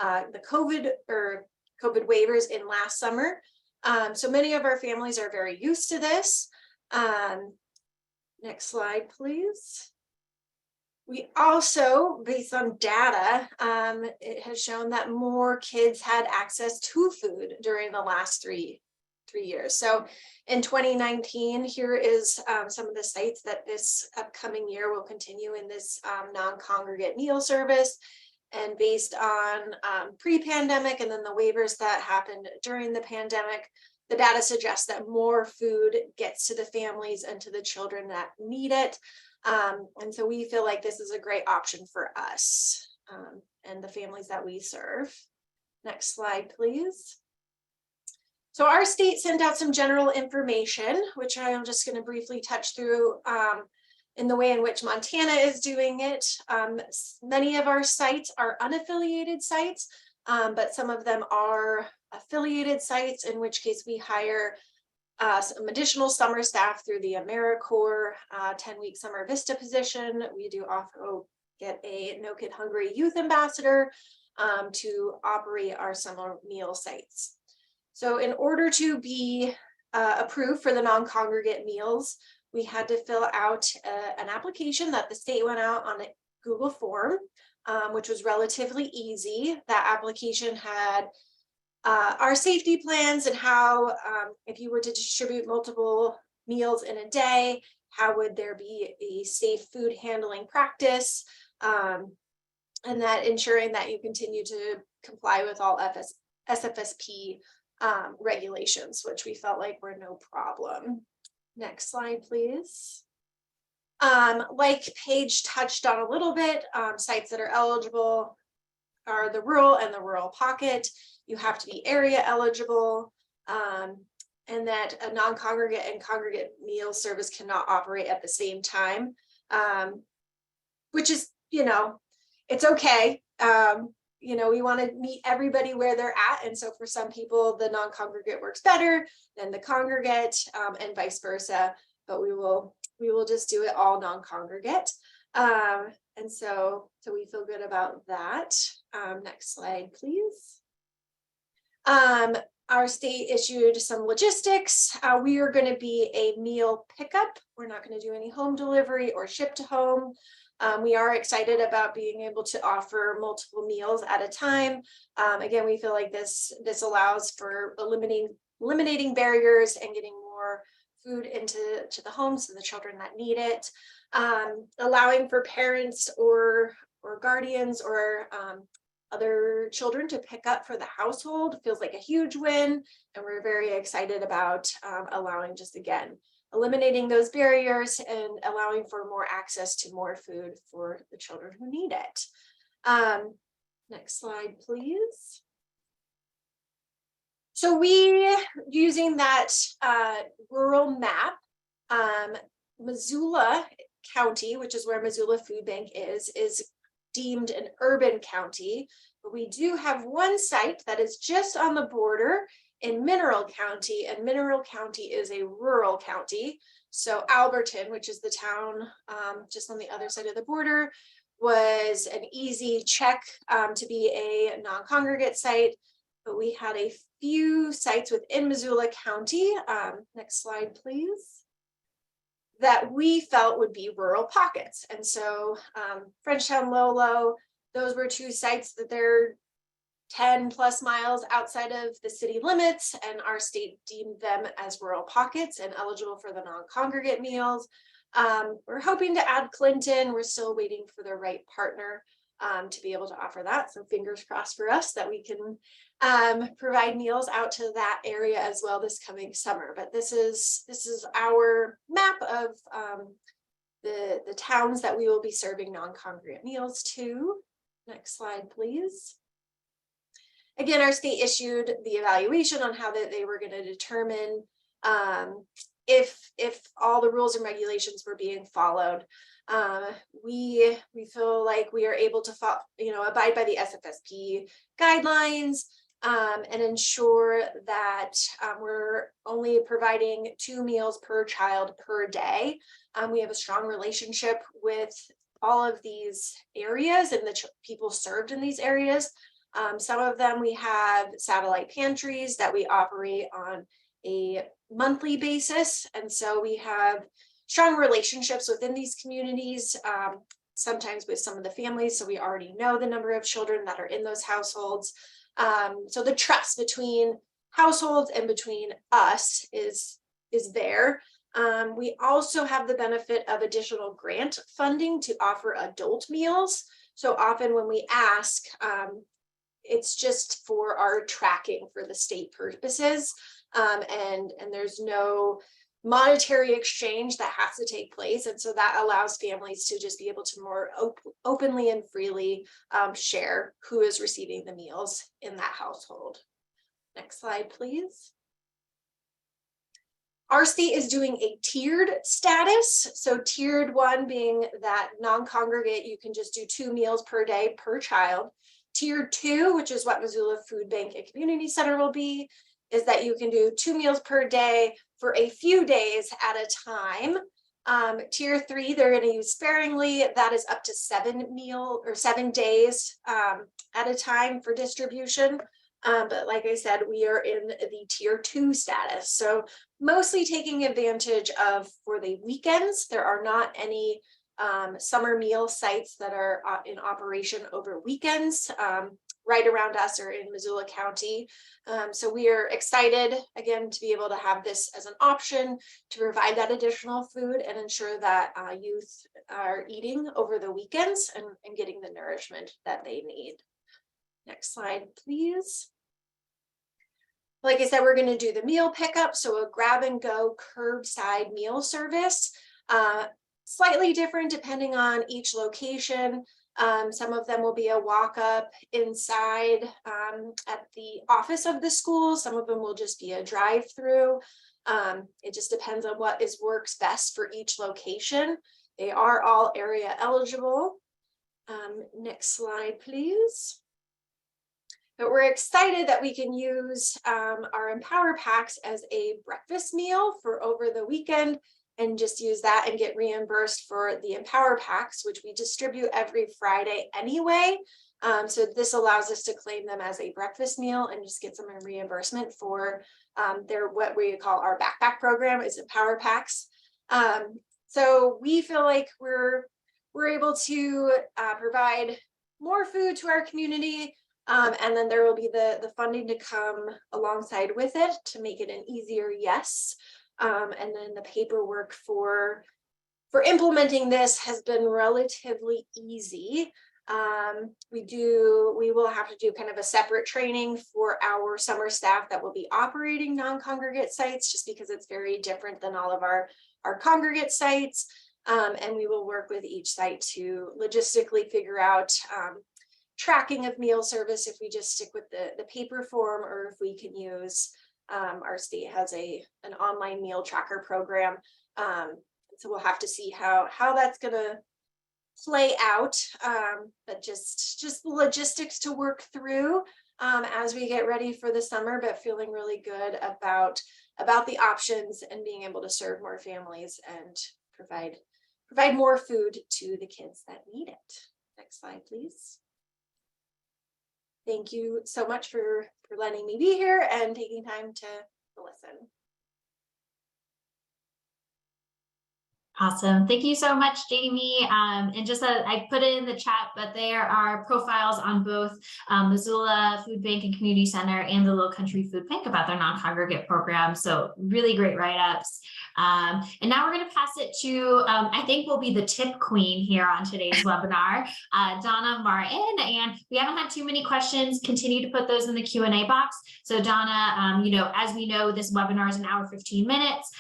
the COVID waivers in last summer. So many of our families are very used to this. Next slide, please. We also, based on data, it has shown that more kids had access to food during the last three years. So in 2019, here is some of the sites that this upcoming year will continue in this non-congregate meal service. And based on pre-pandemic and then the waivers that happened during the pandemic, the data suggests that more food gets to the families and to the children that need it. And so we feel like this is a great option for us and the families that we serve. Next slide, please. So our state sent out some general information, which I am just going to briefly touch through in the way in which Montana is doing it. Many of our sites are unaffiliated sites, but some of them are affiliated sites, in which case we hire some additional summer staff through the AmeriCorps 10-week Summer Vista position. We do also get a No Kid Hungry youth ambassador to operate our summer meal sites. So in order to be approved for the non-congregate meals, we had to fill out an application that the state went out on a Google form, which was relatively easy. That application had our safety plans and how, if you were to distribute multiple meals in a day, how would there be a safe food handling practice, and that ensuring that you continue to comply with all SFSP regulations, which we felt like were no problem. Next slide, please. Like Paige touched on a little bit, sites that are eligible are the rural and the rural pocket. You have to be area eligible, and that a non-congregate and congregate meal service cannot operate at the same time, which is, it's okay. We want to meet everybody where they're at. And so for some people, the non-congregate works better than the congregate, and vice versa, but we will just do it all non-congregate. And so we feel good about that. Next slide, please. Our state issued some logistics. We are going to be a meal pickup. We're not going to do any home delivery or ship to home. We are excited about being able to offer multiple meals at a time. Again, we feel like this allows for eliminating barriers and getting more food into the homes of the children that need it. Allowing for parents or guardians or other children to pick up for the household feels like a huge win, and we're very excited about allowing, just again, eliminating those barriers and allowing for more access to more food for the children who need it. Next slide, please. So we, using that rural map, Missoula County, which is where Missoula Food Bank is deemed an urban county, but we do have one site that is just on the border in Mineral County, and Mineral County is a rural county. So Alberton, which is the town just on the other side of the border, was an easy check to be a non-congregate site, but we had a few sites within Missoula County, next slide please, that we felt would be rural pockets. And so Frenchtown, Lolo, those were two sites that they're 10 plus miles outside of the city limits, and our state deemed them as rural pockets and eligible for the non-congregate meals. We're hoping to add Clinton. We're still waiting for the right partner to be able to offer that. So fingers crossed for us that we can provide meals out to that area as well this coming summer. But this is our map of the towns that we will be serving non-congregate meals to. Next slide, please. Again, our state issued the evaluation on how they were going to determine if all the rules and regulations were being followed. We feel like we are able to abide by the SFSP guidelines and ensure that we're only providing 2 meals per child per day. We have a strong relationship with all of these areas and the people served in these areas. Some of them we have satellite pantries that we operate on a monthly basis. And so we have strong relationships within these communities, sometimes with some of the families. So we already know the number of children that are in those households. So the trust between households and between us is there. We also have the benefit of additional grant funding to offer adult meals. So often when we ask, it's just for our tracking for the state purposes. And there's no monetary exchange that has to take place. And so that allows families to just be able to more openly and freely share who is receiving the meals in that household. Next slide, please. Our state is doing a tiered status. So tiered 1 being that non-congregate, you can just do 2 meals per day per child. Tier 2, which is what Missoula Food Bank and Community Center will be, is that you can do 2 meals per day for a few days at a time. Tier 3, they're going to use sparingly. That is up to 7 days at a time for distribution. But like I said, we are in the tier 2 status. So mostly taking advantage of for the weekends. There are not any summer meal sites that are in operation over weekends. Right around us or in Missoula County. So we are excited again to be able to have this as an option to provide that additional food and ensure that youth are eating over the weekends and getting the nourishment that they need. Next slide, please. Like I said, we're going to do the meal pickup. So a grab and go curbside meal service. Slightly different depending on each location. Some of them will be a walk up inside at the office of the school. Some of them will just be a drive through. It just depends on what works best for each location. They are all area eligible. Next slide, please. But we're excited that we can use our Empower Packs as a breakfast meal for over the weekend and just use that and get reimbursed for the Empower Packs, which we distribute every Friday anyway. So this allows us to claim them as a breakfast meal and just get some reimbursement for their what we call our backpack program is Empower Packs. So we feel like we're able to provide more food to our community. And then there will be the funding to come alongside with it to make it an easier yes. And then the paperwork for implementing this has been relatively easy. We will have to do kind of a separate training for our summer staff that will be operating non-congregate sites, just because it's very different than all of our congregate sites. And we will work with each site to logistically figure out tracking of meal service, if we just stick with the paper form, or if we can use our state has an online meal tracker program. So we'll have to see how that's gonna play out, but just the logistics to work through as we get ready for the summer, but feeling really good about the options and being able to serve more families and provide more food to the kids that need it. Next slide, please. Thank you so much for letting me be here and taking time to listen. Awesome. Thank you so much, Jamie. And just I put it in the chat, but there are profiles on both Missoula Food Bank and Community Center and the Lowcountry Food Bank about their non-congregate program. So really great write-ups. And now we're going to pass it to, I think will be the tip queen here on today's webinar, Donna Martin. And we haven't had too many questions. Continue to put those in the Q&A box. So Donna, as we know, this webinar is an hour, 15 minutes.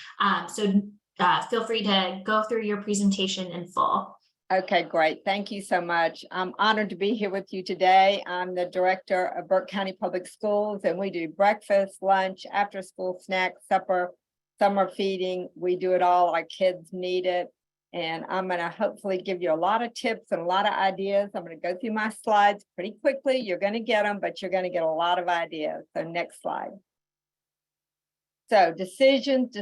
Feel free to go through your presentation in full. Okay, great. Thank you so much. I'm honored to be here with you today. I'm the director of Burke County Public Schools, and we do breakfast, lunch, after school snack, supper, summer feeding. We do it all. Our kids need it. And I'm going to hopefully give you a lot of tips and a lot of ideas. I'm going to go through my slides pretty quickly. You're going to get them, but you're going to get a lot of ideas. So next slide. So decisions.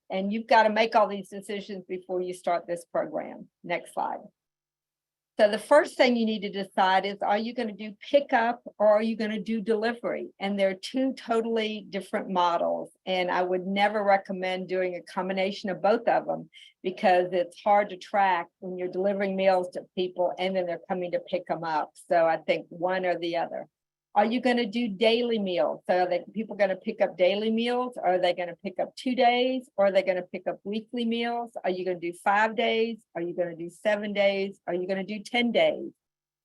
And you've got to make all these decisions before you start this program. Next slide. So the first thing you need to decide is, are you going to do pickup or are you going to do delivery? And they're two totally different models. And I would never recommend doing a combination of both of them because it's hard to track when you're delivering meals to people and then they're coming to pick them up. So I think one or the other. Are you going to do daily meals? So are people going to pick up daily meals? Or are they going to pick up 2 days? Or are they going to pick up weekly meals? Are you going to do 5 days? Are you going to do 7 days? Are you going to do 10 days?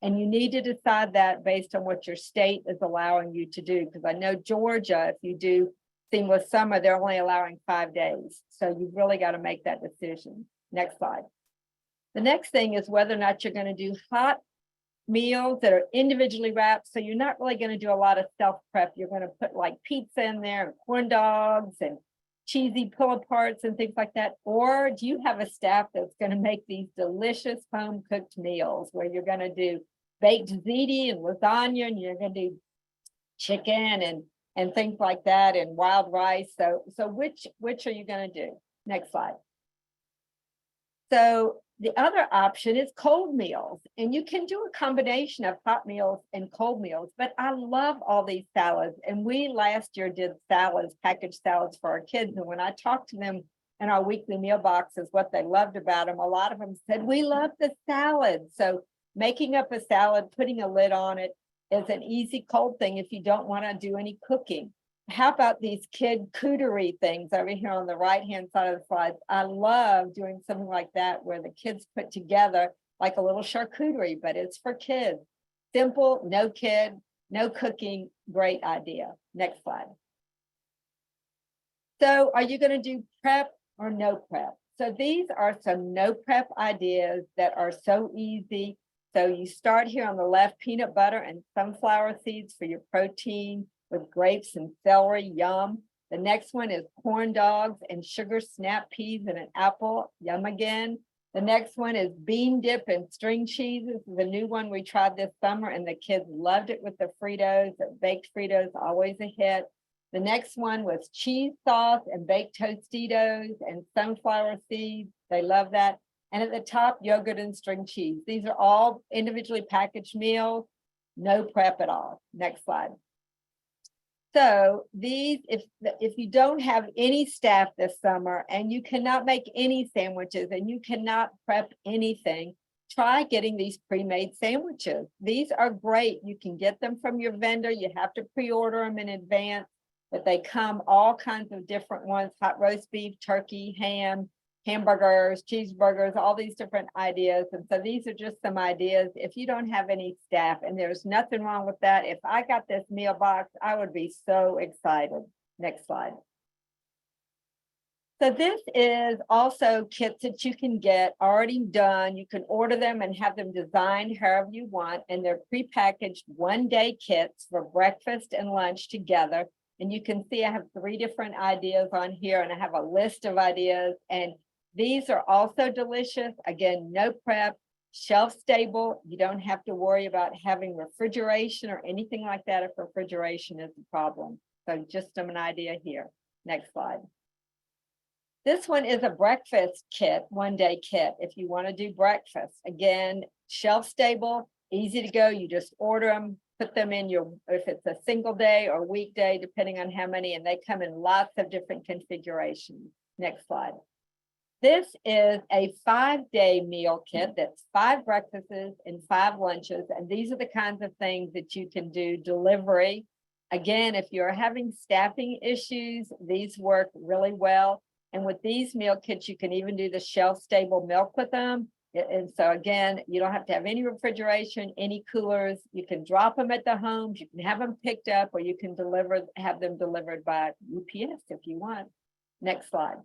And you need to decide that based on what your state is allowing you to do. Because I know Georgia, if you do Seamless Summer, they're only allowing 5 days. So you've really got to make that decision. Next slide. The next thing is whether or not you're going to do hot meals that are individually wrapped. So you're not really going to do a lot of self prep. You're going to put like pizza in there and corn dogs and cheesy pull aparts and things like that. Or do you have a staff that's going to make these delicious home cooked meals where you're going to do baked ziti and lasagna and you're going to do chicken and things like that and wild rice. So which are you going to do? Next slide. So the other option is cold meals, and you can do a combination of hot meals and cold meals, but I love all these salads. And we last year did salads, packaged salads for our kids. And when I talked to them in our weekly meal boxes, what they loved about them, a lot of them said, we love the salad. So making up a salad, putting a lid on it is an easy cold thing if you don't want to do any cooking. How about these kid cootery things over here on the right-hand side of the slide? I love doing something like that where the kids put together like a little charcuterie, but it's for kids. Simple, no kid, no cooking, great idea. Next slide. So are you going to do prep or no prep? So these are some no prep ideas that are so easy. So you start here on the left, peanut butter and sunflower seeds for your protein, with grapes and celery, yum. The next one is corn dogs and sugar snap peas and an apple, yum again. The next one is bean dip and string cheese. This is a new one we tried this summer and the kids loved it with the Fritos. The baked Fritos, always a hit. The next one was cheese sauce and baked Tostitos and sunflower seeds. They love that. And at the top, yogurt and string cheese. These are all individually packaged meals, no prep at all. Next slide. So these, if you don't have any staff this summer and you cannot make any sandwiches and you cannot prep anything, try getting these pre-made sandwiches. These are great. You can get them from your vendor. You have to pre-order them in advance, but they come all kinds of different ones: hot roast beef, turkey, ham, hamburgers, cheeseburgers, all these different ideas. And so these are just some ideas. If you don't have any staff, and there's nothing wrong with that. If I got this meal box, I would be so excited. Next slide. So this is also kits that you can get already done. You can order them and have them designed however you want. And they're prepackaged one-day kits for breakfast and lunch together. And you can see I have 3 different ideas on here, and I have a list of ideas. And these are also delicious. Again, no prep, shelf stable. You don't have to worry about having refrigeration or anything like that if refrigeration is a problem. So just an idea here. Next slide. This one is a breakfast kit, one-day kit, if you want to do breakfast. Again, shelf stable, easy to go. You just order them, put them in your, if it's a single day or weekday, depending on how many, and they come in lots of different configurations. Next slide. This is a 5-day meal kit that's 5 breakfasts and 5 lunches. And these are the kinds of things that you can do delivery. Again, if you're having staffing issues, these work really well. And with these meal kits, you can even do the shelf stable milk with them. And so again, you don't have to have any refrigeration, any coolers. You can drop them at the homes. You can have them picked up, or you can have them delivered by UPS if you want. Next slide.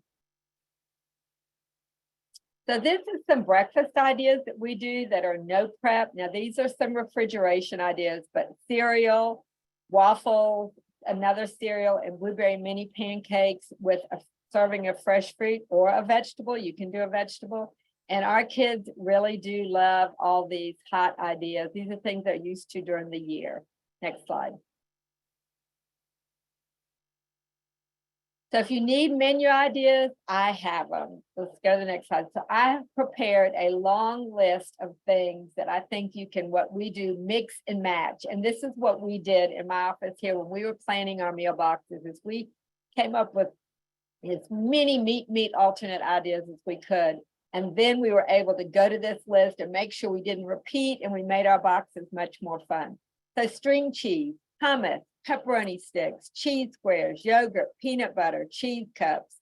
So this is some breakfast ideas that we do that are no prep. Now these are some refrigeration ideas, but cereal, waffles, another cereal, and blueberry mini pancakes with a serving of fresh fruit or a vegetable. You can do a vegetable. And our kids really do love all these hot ideas. These are things they're used to during the year. Next slide. So if you need menu ideas, I have them. Let's go to the next slide. So I have prepared a long list of things that I think you can, what we do, mix and match. And this is what we did in my office here when we were planning our meal boxes, is we came up with as many meat alternate ideas as we could. And then we were able to go to this list and make sure we didn't repeat, and we made our boxes much more fun. So string cheese, hummus, pepperoni sticks, cheese squares, yogurt, peanut butter, cheese cups,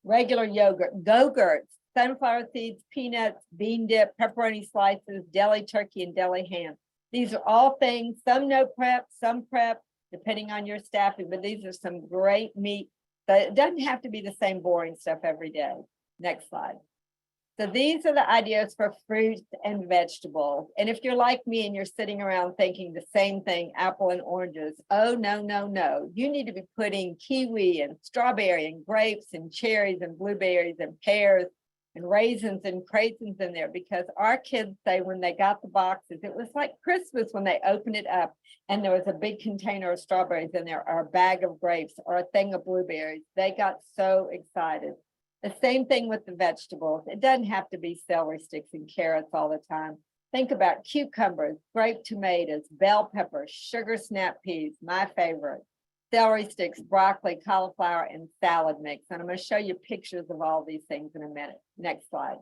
regular yogurt, Go-Gurts, sunflower seeds, peanuts, bean dip, pepperoni slices, deli turkey, and deli ham. These are all things, some no prep, some prep, depending on your staffing, but these are some great meat. But it doesn't have to be the same boring stuff every day. Next slide. So these are the ideas for fruits and vegetables. And if you're like me and you're sitting around thinking the same thing, apple and oranges, oh, no, no, no. You need to be putting kiwi and strawberry and grapes and cherries and blueberries and pears and raisins and craisins in there, because our kids say when they got the boxes, it was like Christmas when they opened it up and there was a big container of strawberries in there, or a bag of grapes, or a thing of blueberries. They got so excited. The same thing with the vegetables. It doesn't have to be celery sticks and carrots all the time. Think about cucumbers, grape tomatoes, bell peppers, sugar snap peas, my favorite, celery sticks, broccoli, cauliflower, and salad mix. And I'm going to show you pictures of all these things in a minute. Next slide.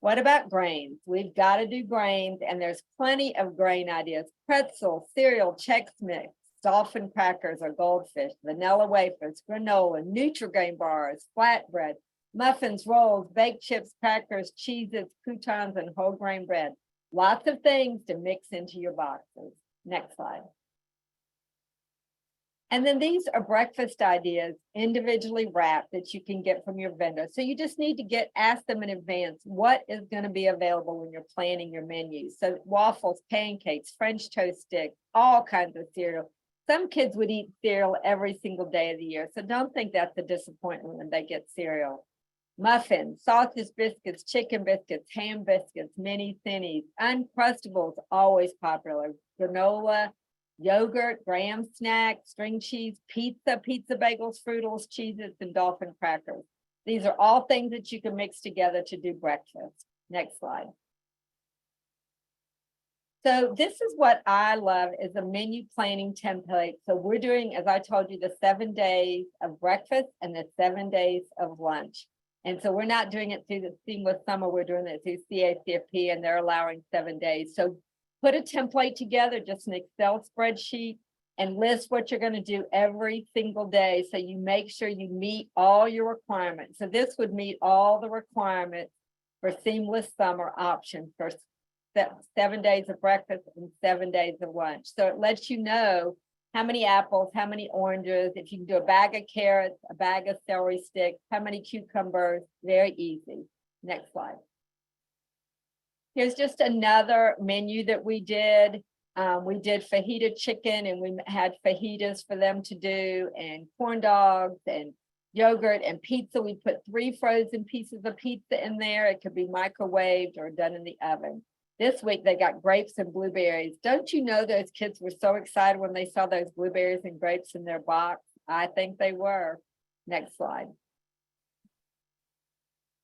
What about grains? We've got to do grains, and there's plenty of grain ideas. Pretzel, cereal, Chex Mix, dolphin crackers or goldfish, vanilla wafers, granola, Nutri-Grain bars, flatbread, muffins, rolls, baked chips, crackers, cheeses, croutons, and whole grain bread. Lots of things to mix into your boxes. Next slide. And then these are breakfast ideas, individually wrapped, that you can get from your vendor. So you just need to ask them in advance what is going to be available when you're planning your menu. So waffles, pancakes, French toast sticks, all kinds of cereal. Some kids would eat cereal every single day of the year. So don't think that's a disappointment when they get cereal. Muffins, sausage biscuits, chicken biscuits, ham biscuits, mini thinnies, Uncrustables, always popular, granola, yogurt, graham snacks, string cheese, pizza bagels, Fruitles, Cheez-Its, and dolphin crackers. These are all things that you can mix together to do breakfast. Next slide. So this is what I love, is a menu planning template. So we're doing, as I told you, the 7 days of breakfast and the 7 days of lunch. And so we're not doing it through the Seamless Summer, we're doing it through CACFP, and they're allowing 7 days. So put a template together, just an Excel spreadsheet, and list what you're going to do every single day. So you make sure you meet all your requirements. So this would meet all the requirements for Seamless Summer Option for 7 days of breakfast and 7 days of lunch. So it lets you know how many apples, how many oranges, if you can do a bag of carrots, a bag of celery sticks, how many cucumbers, very easy. Next slide. Here's just another menu that we did. We did fajita chicken, and we had fajitas for them to do, and corn dogs and yogurt and pizza. We put 3 frozen pieces of pizza in there. It could be microwaved or done in the oven. This week, they got grapes and blueberries. Don't you know those kids were so excited when they saw those blueberries and grapes in their box? I think they were. Next slide.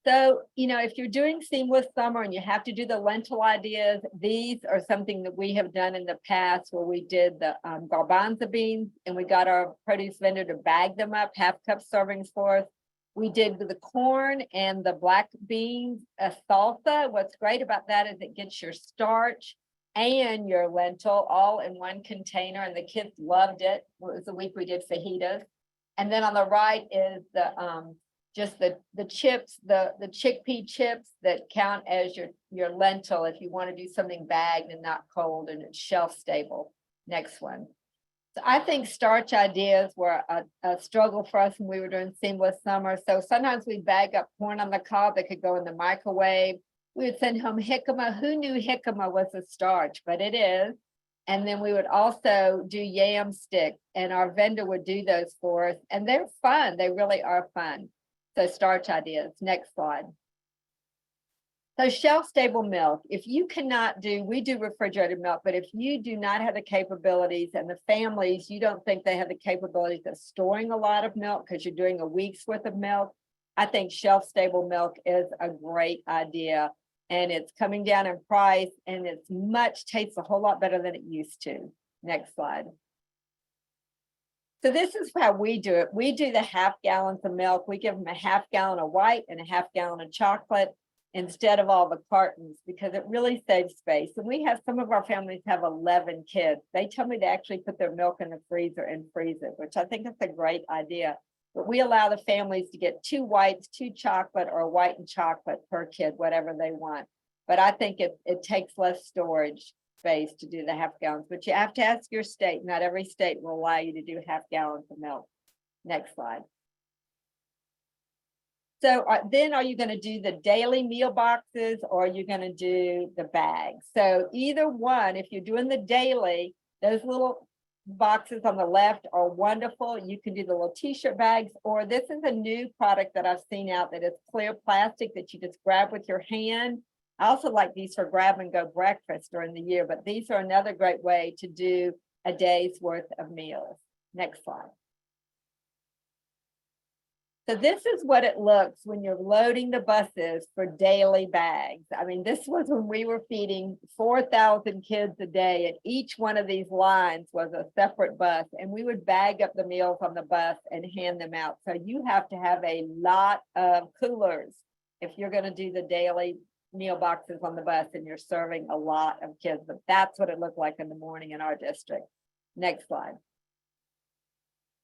So, if you're doing Seamless Summer and you have to do the lentil ideas, these are something that we have done in the past, where we did the garbanzo beans, and we got our produce vendor to bag them up, 1/2 cup servings for us. We did the corn and the black beans salsa. What's great about that is it gets your starch and your lentil all in one container, and the kids loved it. It was the week we did fajitas. And then on the right is the just the chips, the chickpea chips that count as your lentil if you want to do something bagged and not cold and it's shelf stable. Next one. So I think starch ideas were a struggle for us when we were doing Seamless Summer. So sometimes we bag up corn on the cob that could go in the microwave. We would send home jicama. Who knew jicama was a starch? But it is. And then we would also do yam sticks, and our vendor would do those for us. And they're fun. They really are fun. So starch ideas. Next slide. So shelf-stable milk, if you cannot do, we do refrigerated milk, but if you do not have the capabilities and the families, you don't think they have the capabilities of storing a lot of milk because you're doing a week's worth of milk, I think shelf-stable milk is a great idea. And it's coming down in price and tastes a whole lot better than it used to. Next slide. So this is how we do it. We do the half gallons of milk. We give them a half gallon of white and a half gallon of chocolate instead of all the cartons because it really saves space. And we have some of our families have 11 kids. They tell me they actually put their milk in the freezer and freeze it, which I think is a great idea. But we allow the families to get 2 whites, 2 chocolate, or white and chocolate per kid, whatever they want. But I think it takes less storage space to do the half gallons, but you have to ask your state. Not every state will allow you to do half gallons of milk. Next slide. So then are you going to do the daily meal boxes or are you going to do the bags? So either one, if you're doing the daily, those little boxes on the left are wonderful. You can do the little t-shirt bags, or this is a new product that I've seen out that is clear plastic that you just grab with your hand. I also like these for grab and go breakfast during the year, but these are another great way to do a day's worth of meals. Next slide. So this is what it looks when you're loading the buses for daily bags. I mean, this was when we were feeding 4,000 kids a day, and each one of these lines was a separate bus, and we would bag up the meals on the bus and hand them out. So you have to have a lot of coolers if you're going to do the daily meal boxes on the bus and you're serving a lot of kids, but that's what it looked like in the morning in our district. Next slide.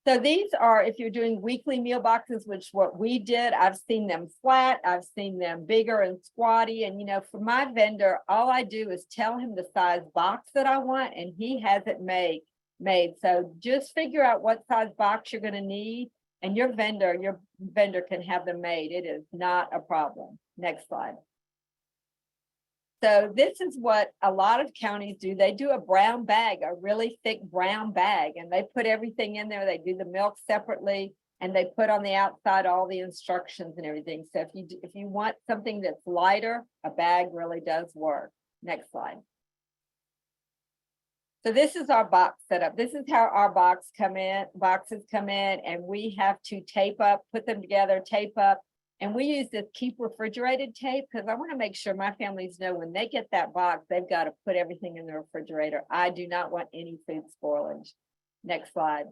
So these are, if you're doing weekly meal boxes, which what we did, I've seen them flat, I've seen them bigger and squatty. And, you know, for my vendor, all I do is tell him the size box that I want, and he has it made. So just figure out what size box you're going to need, and your vendor can have them made. It is not a problem. Next slide. So this is what a lot of counties do. They do a brown bag, a really thick brown bag, and they put everything in there. They do the milk separately, and they put on the outside all the instructions and everything. So if you want something that's lighter, a bag really does work. Next slide. So this is our box setup. This is how our boxes come in, and we have to tape up, put them together, tape up. And we use this keep refrigerated tape because I want to make sure my families know when they get that box, they've got to put everything in the refrigerator. I do not want any food spoilage. Next slide.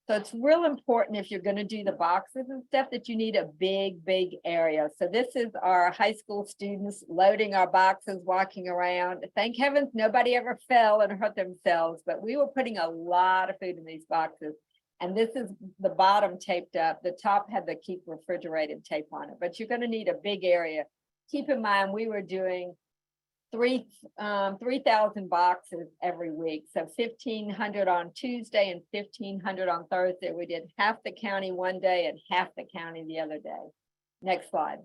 So it's real important if you're going to do the boxes and stuff that you need a big area. So this is our high school students loading our boxes, walking around. Thank heavens nobody ever fell and hurt themselves, but we were putting a lot of food in these boxes. And this is the bottom taped up. The top had the keep refrigerated tape on it, but you're going to need a big area. Keep in mind, we were doing 3,000 boxes every week. So 1,500 on Tuesday and 1,500 on Thursday. We did half the county one day and half the county the other day. Next slide.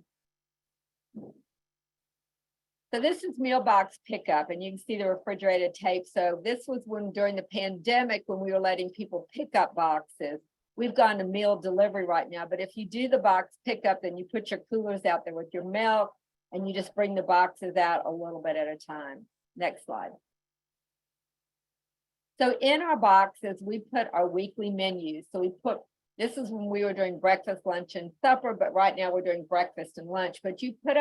So this is meal box pickup, and you can see the refrigerated tape. So this was when during the pandemic, when we were letting people pick up boxes. We've gone to meal delivery right now, but if you do the box pickup, then you put your coolers out there with your milk, and you just bring the boxes out a little bit at a time. Next slide. So in our boxes, we put our weekly menus. So this is when we were doing breakfast, lunch, and supper, but right now we're doing breakfast and lunch. But you put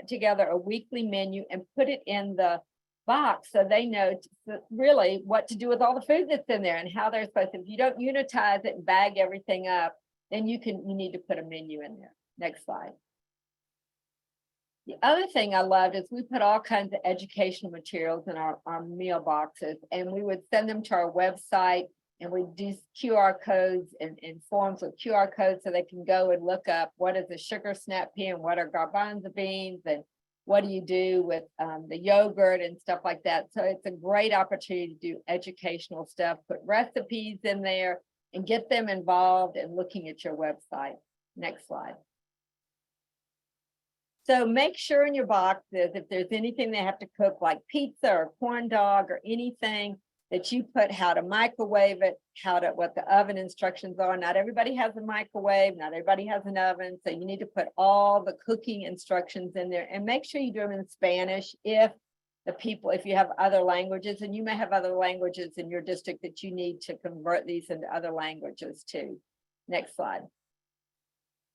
together a weekly menu and put it in the box so they know really what to do with all the food that's in there and how they're supposed to. If you don't unitize it and bag everything up, then you need to put a menu in there. Next slide. The other thing I loved is we put all kinds of educational materials in our meal boxes, and we would send them to our website. And we do QR codes and forms with QR codes so they can go and look up what is a sugar snap pea and what are garbanzo beans and what do you do with the yogurt and stuff like that. So it's a great opportunity to do educational stuff, put recipes in there and get them involved in looking at your website. Next slide. So make sure in your boxes, if there's anything they have to cook like pizza or corn dog or anything, that you put how to microwave it, what the oven instructions are. Not everybody has a microwave, not everybody has an oven. So you need to put all the cooking instructions in there, and make sure you do them in Spanish if you have other languages, and you may have other languages in your district that you need to convert these into other languages too. Next slide.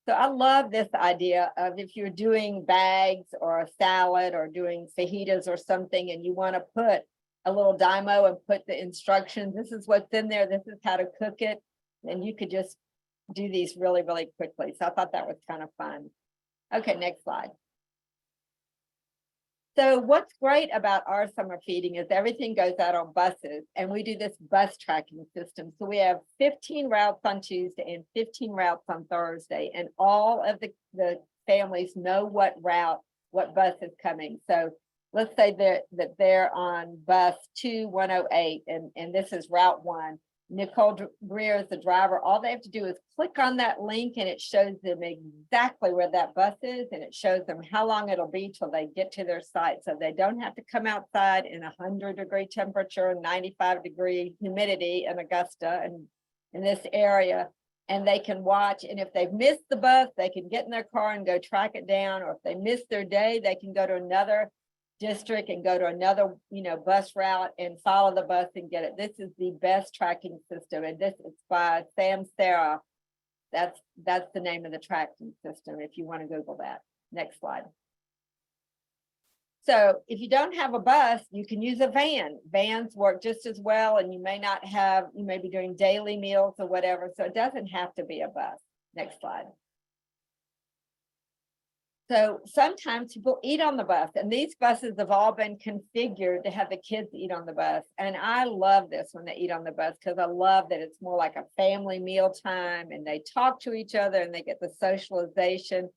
So I love this idea of if you're doing bags or a salad or doing fajitas or something, and you want to put a little dymo and put the instructions, this is what's in there, this is how to cook it, and you could just do these really, really quickly. So I thought that was kind of fun. Okay, next slide. So what's great about our summer feeding is everything goes out on buses, and we do this bus tracking system. So we have 15 routes on Tuesday and 15 routes on Thursday, and all of the families know what route, what bus is coming. So let's say that they're on bus 2108, and this is route 1. Nicole Greer is the driver. All they have to do is click on that link, and it shows them exactly where that bus is, and it shows them how long it'll be till they get to their site. So they don't have to come outside in 100-degree temperature and 95-degree humidity in Augusta and in this area, and they can watch. And if they've missed the bus, they can get in their car and go track it down. Or if they miss their day, they can go to another district and go to another, bus route and follow the bus and get it. This is the best tracking system, and this is by Sam Sarah. That's the name of the tracking system if you want to Google that. Next slide. So if you don't have a bus, you can use a van. Vans work just as well, and you may be doing daily meals or whatever, so it doesn't have to be a bus. Next slide. So sometimes people eat on the bus, and these buses have all been configured to have the kids eat on the bus. And I love this when they eat on the bus, because I love that it's more like a family meal time, and they talk to each other and they get the socialization.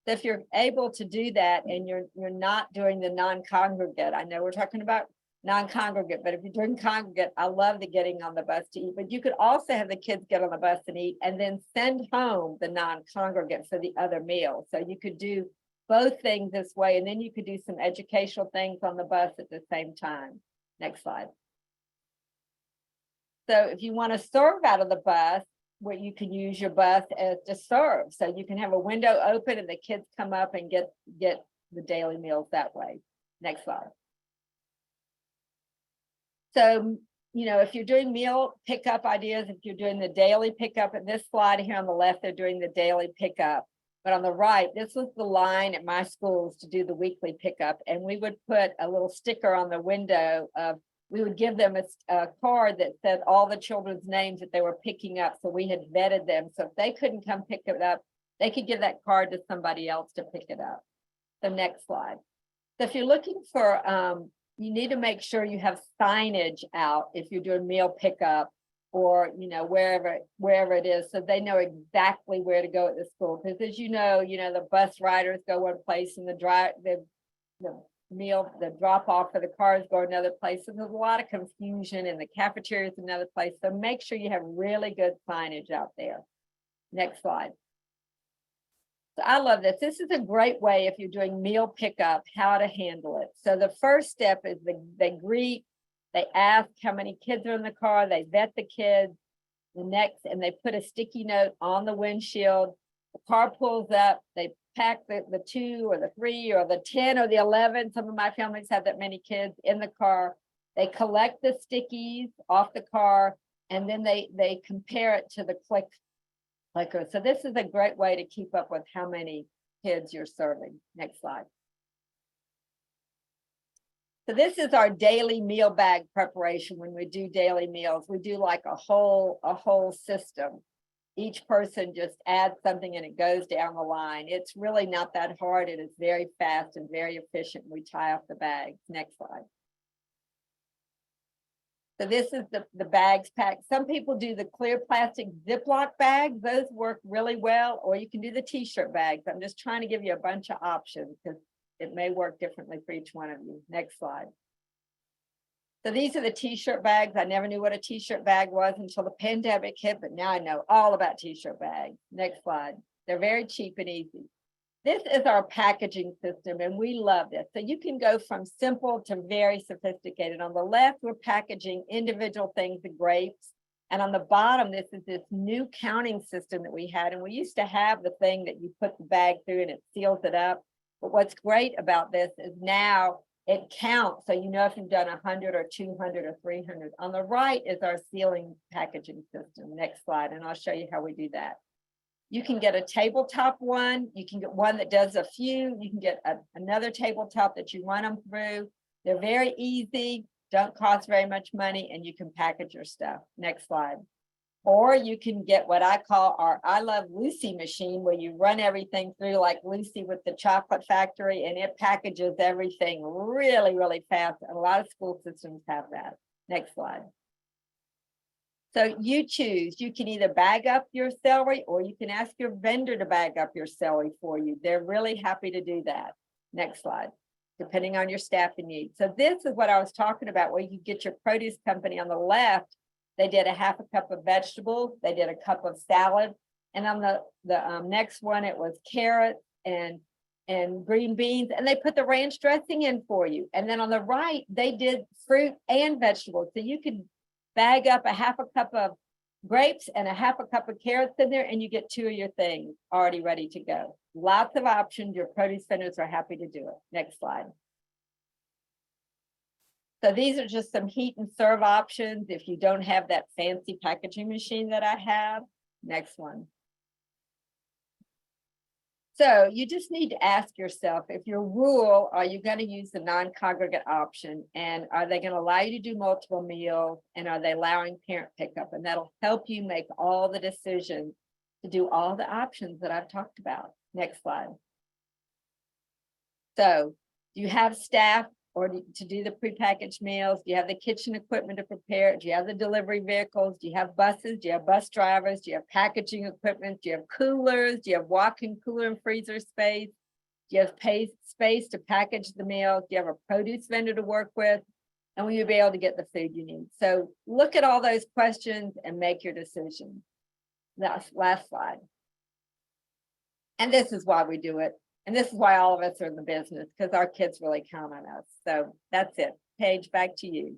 So if you're able to do that and you're not doing the non-congregate, I know we're talking about non-congregate, but if you're doing congregate, I love the getting on the bus to eat. But you could also have the kids get on the bus and eat, and then send home the non-congregate for the other meal. So you could do both things this way, and then you could do some educational things on the bus at the same time. Next slide. So if you want to serve out of the bus, where you can use your bus as to serve. So you can have a window open and the kids come up and get the daily meals that way. Next slide. So, if you're doing meal pickup ideas, if you're doing the daily pickup, at this slide here on the left, they're doing the daily pickup. But on the right, this was the line at my schools to do the weekly pickup. And we would put a little sticker on the window we would give them a card that said all the children's names that they were picking up. So we had vetted them. So if they couldn't come pick it up, they could give that card to somebody else to pick it up. The next slide. So if you're looking for, you need to make sure you have signage out if you're doing meal pickup, or wherever it is, so they know exactly where to go at the school. Because as the bus riders go one place, and the drop off for the cars go another place. So there's a lot of confusion, and the cafeteria is another place. So make sure you have really good signage out there. Next slide. So I love this. This is a great way if you're doing meal pickup, how to handle it. So the first step is they greet. They ask how many kids are in the car. They vet the kids. And they put a sticky note on the windshield. The car pulls up. They pack the 2 or the 3 or the 10 or the 11. Some of my families have that many kids in the car. They collect the stickies off the car, and then they compare it to the clicker. So this is a great way to keep up with how many kids you're serving. Next slide. So this is our daily meal bag preparation. When we do daily meals, we do like a whole system. Each person just adds something and it goes down the line. It's really not that hard. It is very fast and very efficient. We tie off the bags. Next slide. So this is the bags packed. Some people do the clear plastic Ziploc bags. Those work really well. Or you can do the t-shirt bags. I'm just trying to give you a bunch of options because it may work differently for each one of you. Next slide. So these are the t-shirt bags. I never knew what a t-shirt bag was until the pandemic hit, but now I know all about t-shirt bags. Next slide. They're very cheap and easy. This is our packaging system, and we love this. So you can go from simple to very sophisticated. On the left, we're packaging individual things of grapes. And on the bottom, this is this new counting system that we had. And we used to have the thing that you put the bag through and it seals it up. But what's great about this is now it counts. So you know if you've done 100 or 200 or 300. On the right is our sealing packaging system. Next slide, and I'll show you how we do that. You can get a tabletop one. You can get one that does a few. You can get another tabletop that you run them through. They're very easy, don't cost very much money, and you can package your stuff. Next slide. Or you can get what I call our I Love Lucy machine, where you run everything through like Lucy with the chocolate factory, and it packages everything really, really fast. And a lot of school systems have that. Next slide. So you choose, you can either bag up your celery or you can ask your vendor to bag up your celery for you. They're really happy to do that. Next slide, depending on your staffing needs. So this is what I was talking about, where you get your produce company. On the left, they did a half a cup of vegetables, they did a cup of salad. And on the next one, it was carrots and green beans, and they put the ranch dressing in for you. And then on the right, they did fruit and vegetables. So you could bag up a half a cup of grapes and a half a cup of carrots in there, and you get 2 of your things already ready to go. Lots of options. Your produce vendors are happy to do it. Next slide. So these are just some heat and serve options if you don't have that fancy packaging machine that I have. Next one. So you just need to ask yourself, if you're rural, are you going to use the non-congregate option? And are they going to allow you to do multiple meals? And are they allowing parent pickup? And that'll help you make all the decisions to do all the options that I've talked about. Next slide. So do you have staff to do the prepackaged meals? Do you have the kitchen equipment to prepare it? Do you have the delivery vehicles? Do you have buses? Do you have bus drivers? Do you have packaging equipment? Do you have coolers? Do you have walk-in cooler and freezer space? Do you have space to package the meals? Do you have a produce vendor to work with? And will you be able to get the food you need? So look at all those questions and make your decision. That's last slide. And this is why we do it. And this is why all of us are in the business, because our kids really count on us. So that's it. Paige, back to you.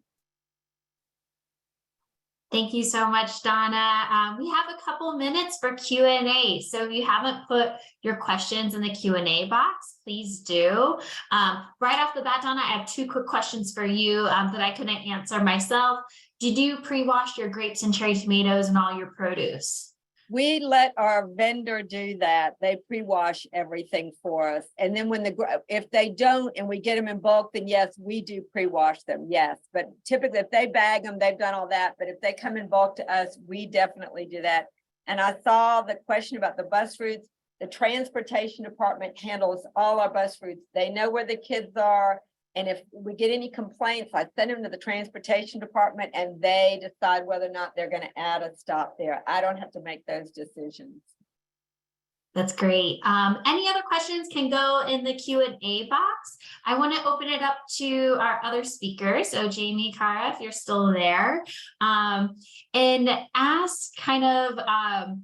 Thank you so much, Donna. We have a couple minutes for Q&A. So if you haven't put your questions in the Q&A box, please do. Right off the bat, Donna, I have 2 quick questions for you that I couldn't answer myself. Did you pre-wash your grapes and cherry tomatoes and all your produce? We let our vendor do that. They pre-wash everything for us. And then if they don't and we get them in bulk, then yes, we do pre-wash them, yes. But typically if they bag them, they've done all that. But if they come in bulk to us, we definitely do that. And I saw the question about the bus routes. The transportation department handles all our bus routes. They know where the kids are. And if we get any complaints, I send them to the transportation department and they decide whether or not they're going to add a stop there. I don't have to make those decisions. That's great. Any other questions can go in the Q&A box. I want to open it up to our other speakers. So Jamie, Cara, if you're still there, and ask kind of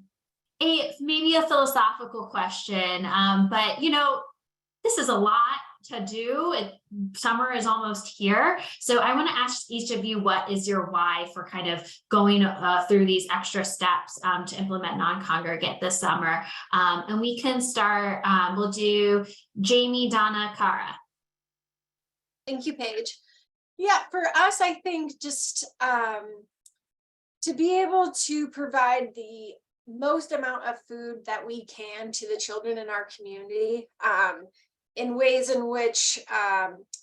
maybe a philosophical question, but this is a lot to do. Summer is almost here. So I want to ask each of you, what is your why for kind of going through these extra steps to implement non-congregate this summer? And we can start, we'll do Jamie, Donna, Cara. Thank you, Paige. Yeah, for us, I think just to be able to provide the most amount of food that we can to the children in our community, in ways in which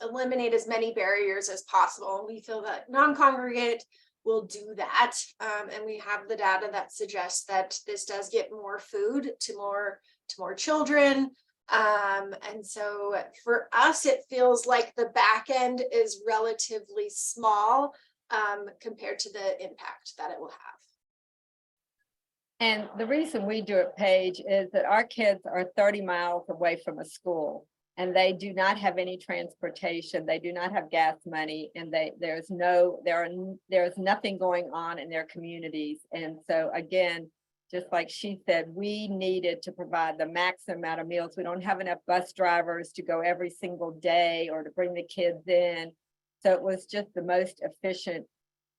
eliminate as many barriers as possible. We feel that non-congregate will do that. And we have the data that suggests that this does get more food to more children. And so for us, it feels like the back end is relatively small compared to the impact that it will have. And the reason we do it, Paige, is that our kids are 30 miles away from a school. And they do not have any transportation. They do not have gas money, and there's nothing going on in their communities. And so again, just like she said, we needed to provide the maximum amount of meals. We don't have enough bus drivers to go every single day or to bring the kids in. So it was just the most efficient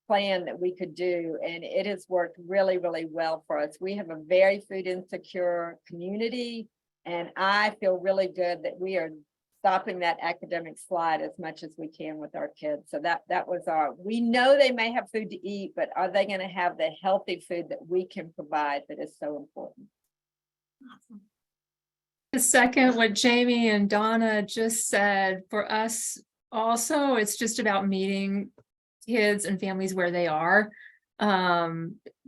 plan that we could do. And it has worked really, really well for us. We have a very food insecure community. And I feel really good that we are stopping that academic slide as much as we can with our kids. So that was we know they may have food to eat, but are they going to have the healthy food that we can provide that is so important? Awesome. To second what Jamie and Donna just said, for us also, it's just about meeting kids and families where they are,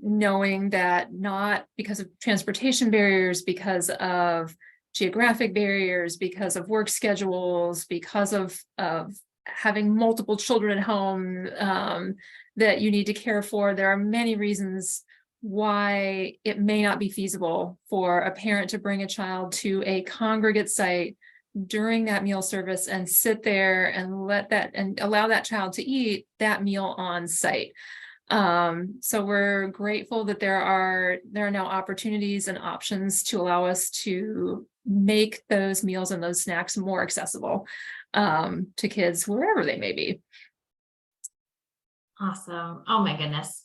knowing that not because of transportation barriers, because of geographic barriers, because of work schedules, because of having multiple children at home that you need to care for. There are many reasons why it may not be feasible for a parent to bring a child to a congregate site during that meal service and sit there and allow that child to eat that meal on site. So we're grateful that there are now opportunities and options to allow us to make those meals and those snacks more accessible to kids wherever they may be. Awesome. Oh my goodness.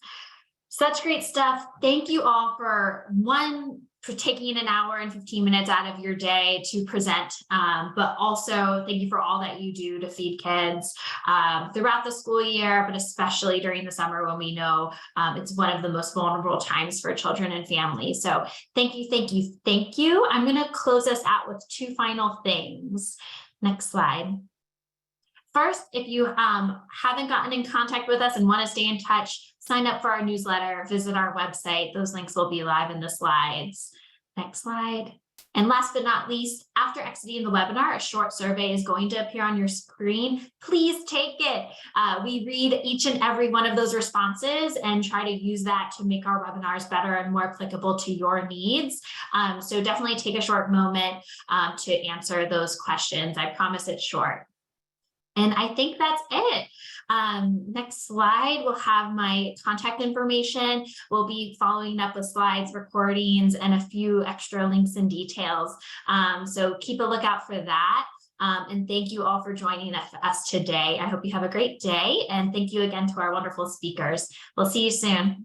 Such great stuff. Thank you all for taking an hour and 15 minutes out of your day to present, but also thank you for all that you do to feed kids throughout the school year, but especially during the summer when we know it's one of the most vulnerable times for children and families. So thank you, thank you, thank you. I'm going to close us out with two final things. Next slide. First, if you haven't gotten in contact with us and want to stay in touch, sign up for our newsletter, visit our website. Those links will be live in the slides. Next slide. And last but not least, after exiting the webinar, a short survey is going to appear on your screen. Please take it. We read each and every one of those responses and try to use that to make our webinars better and more applicable to your needs. So definitely take a short moment to answer those questions. I promise it's short. And I think that's it. Next slide, we'll have my contact information. We'll be following up with slides, recordings, and a few extra links and details. So keep a lookout for that. And thank you all for joining us today. I hope you have a great day. And thank you again to our wonderful speakers. We'll see you soon.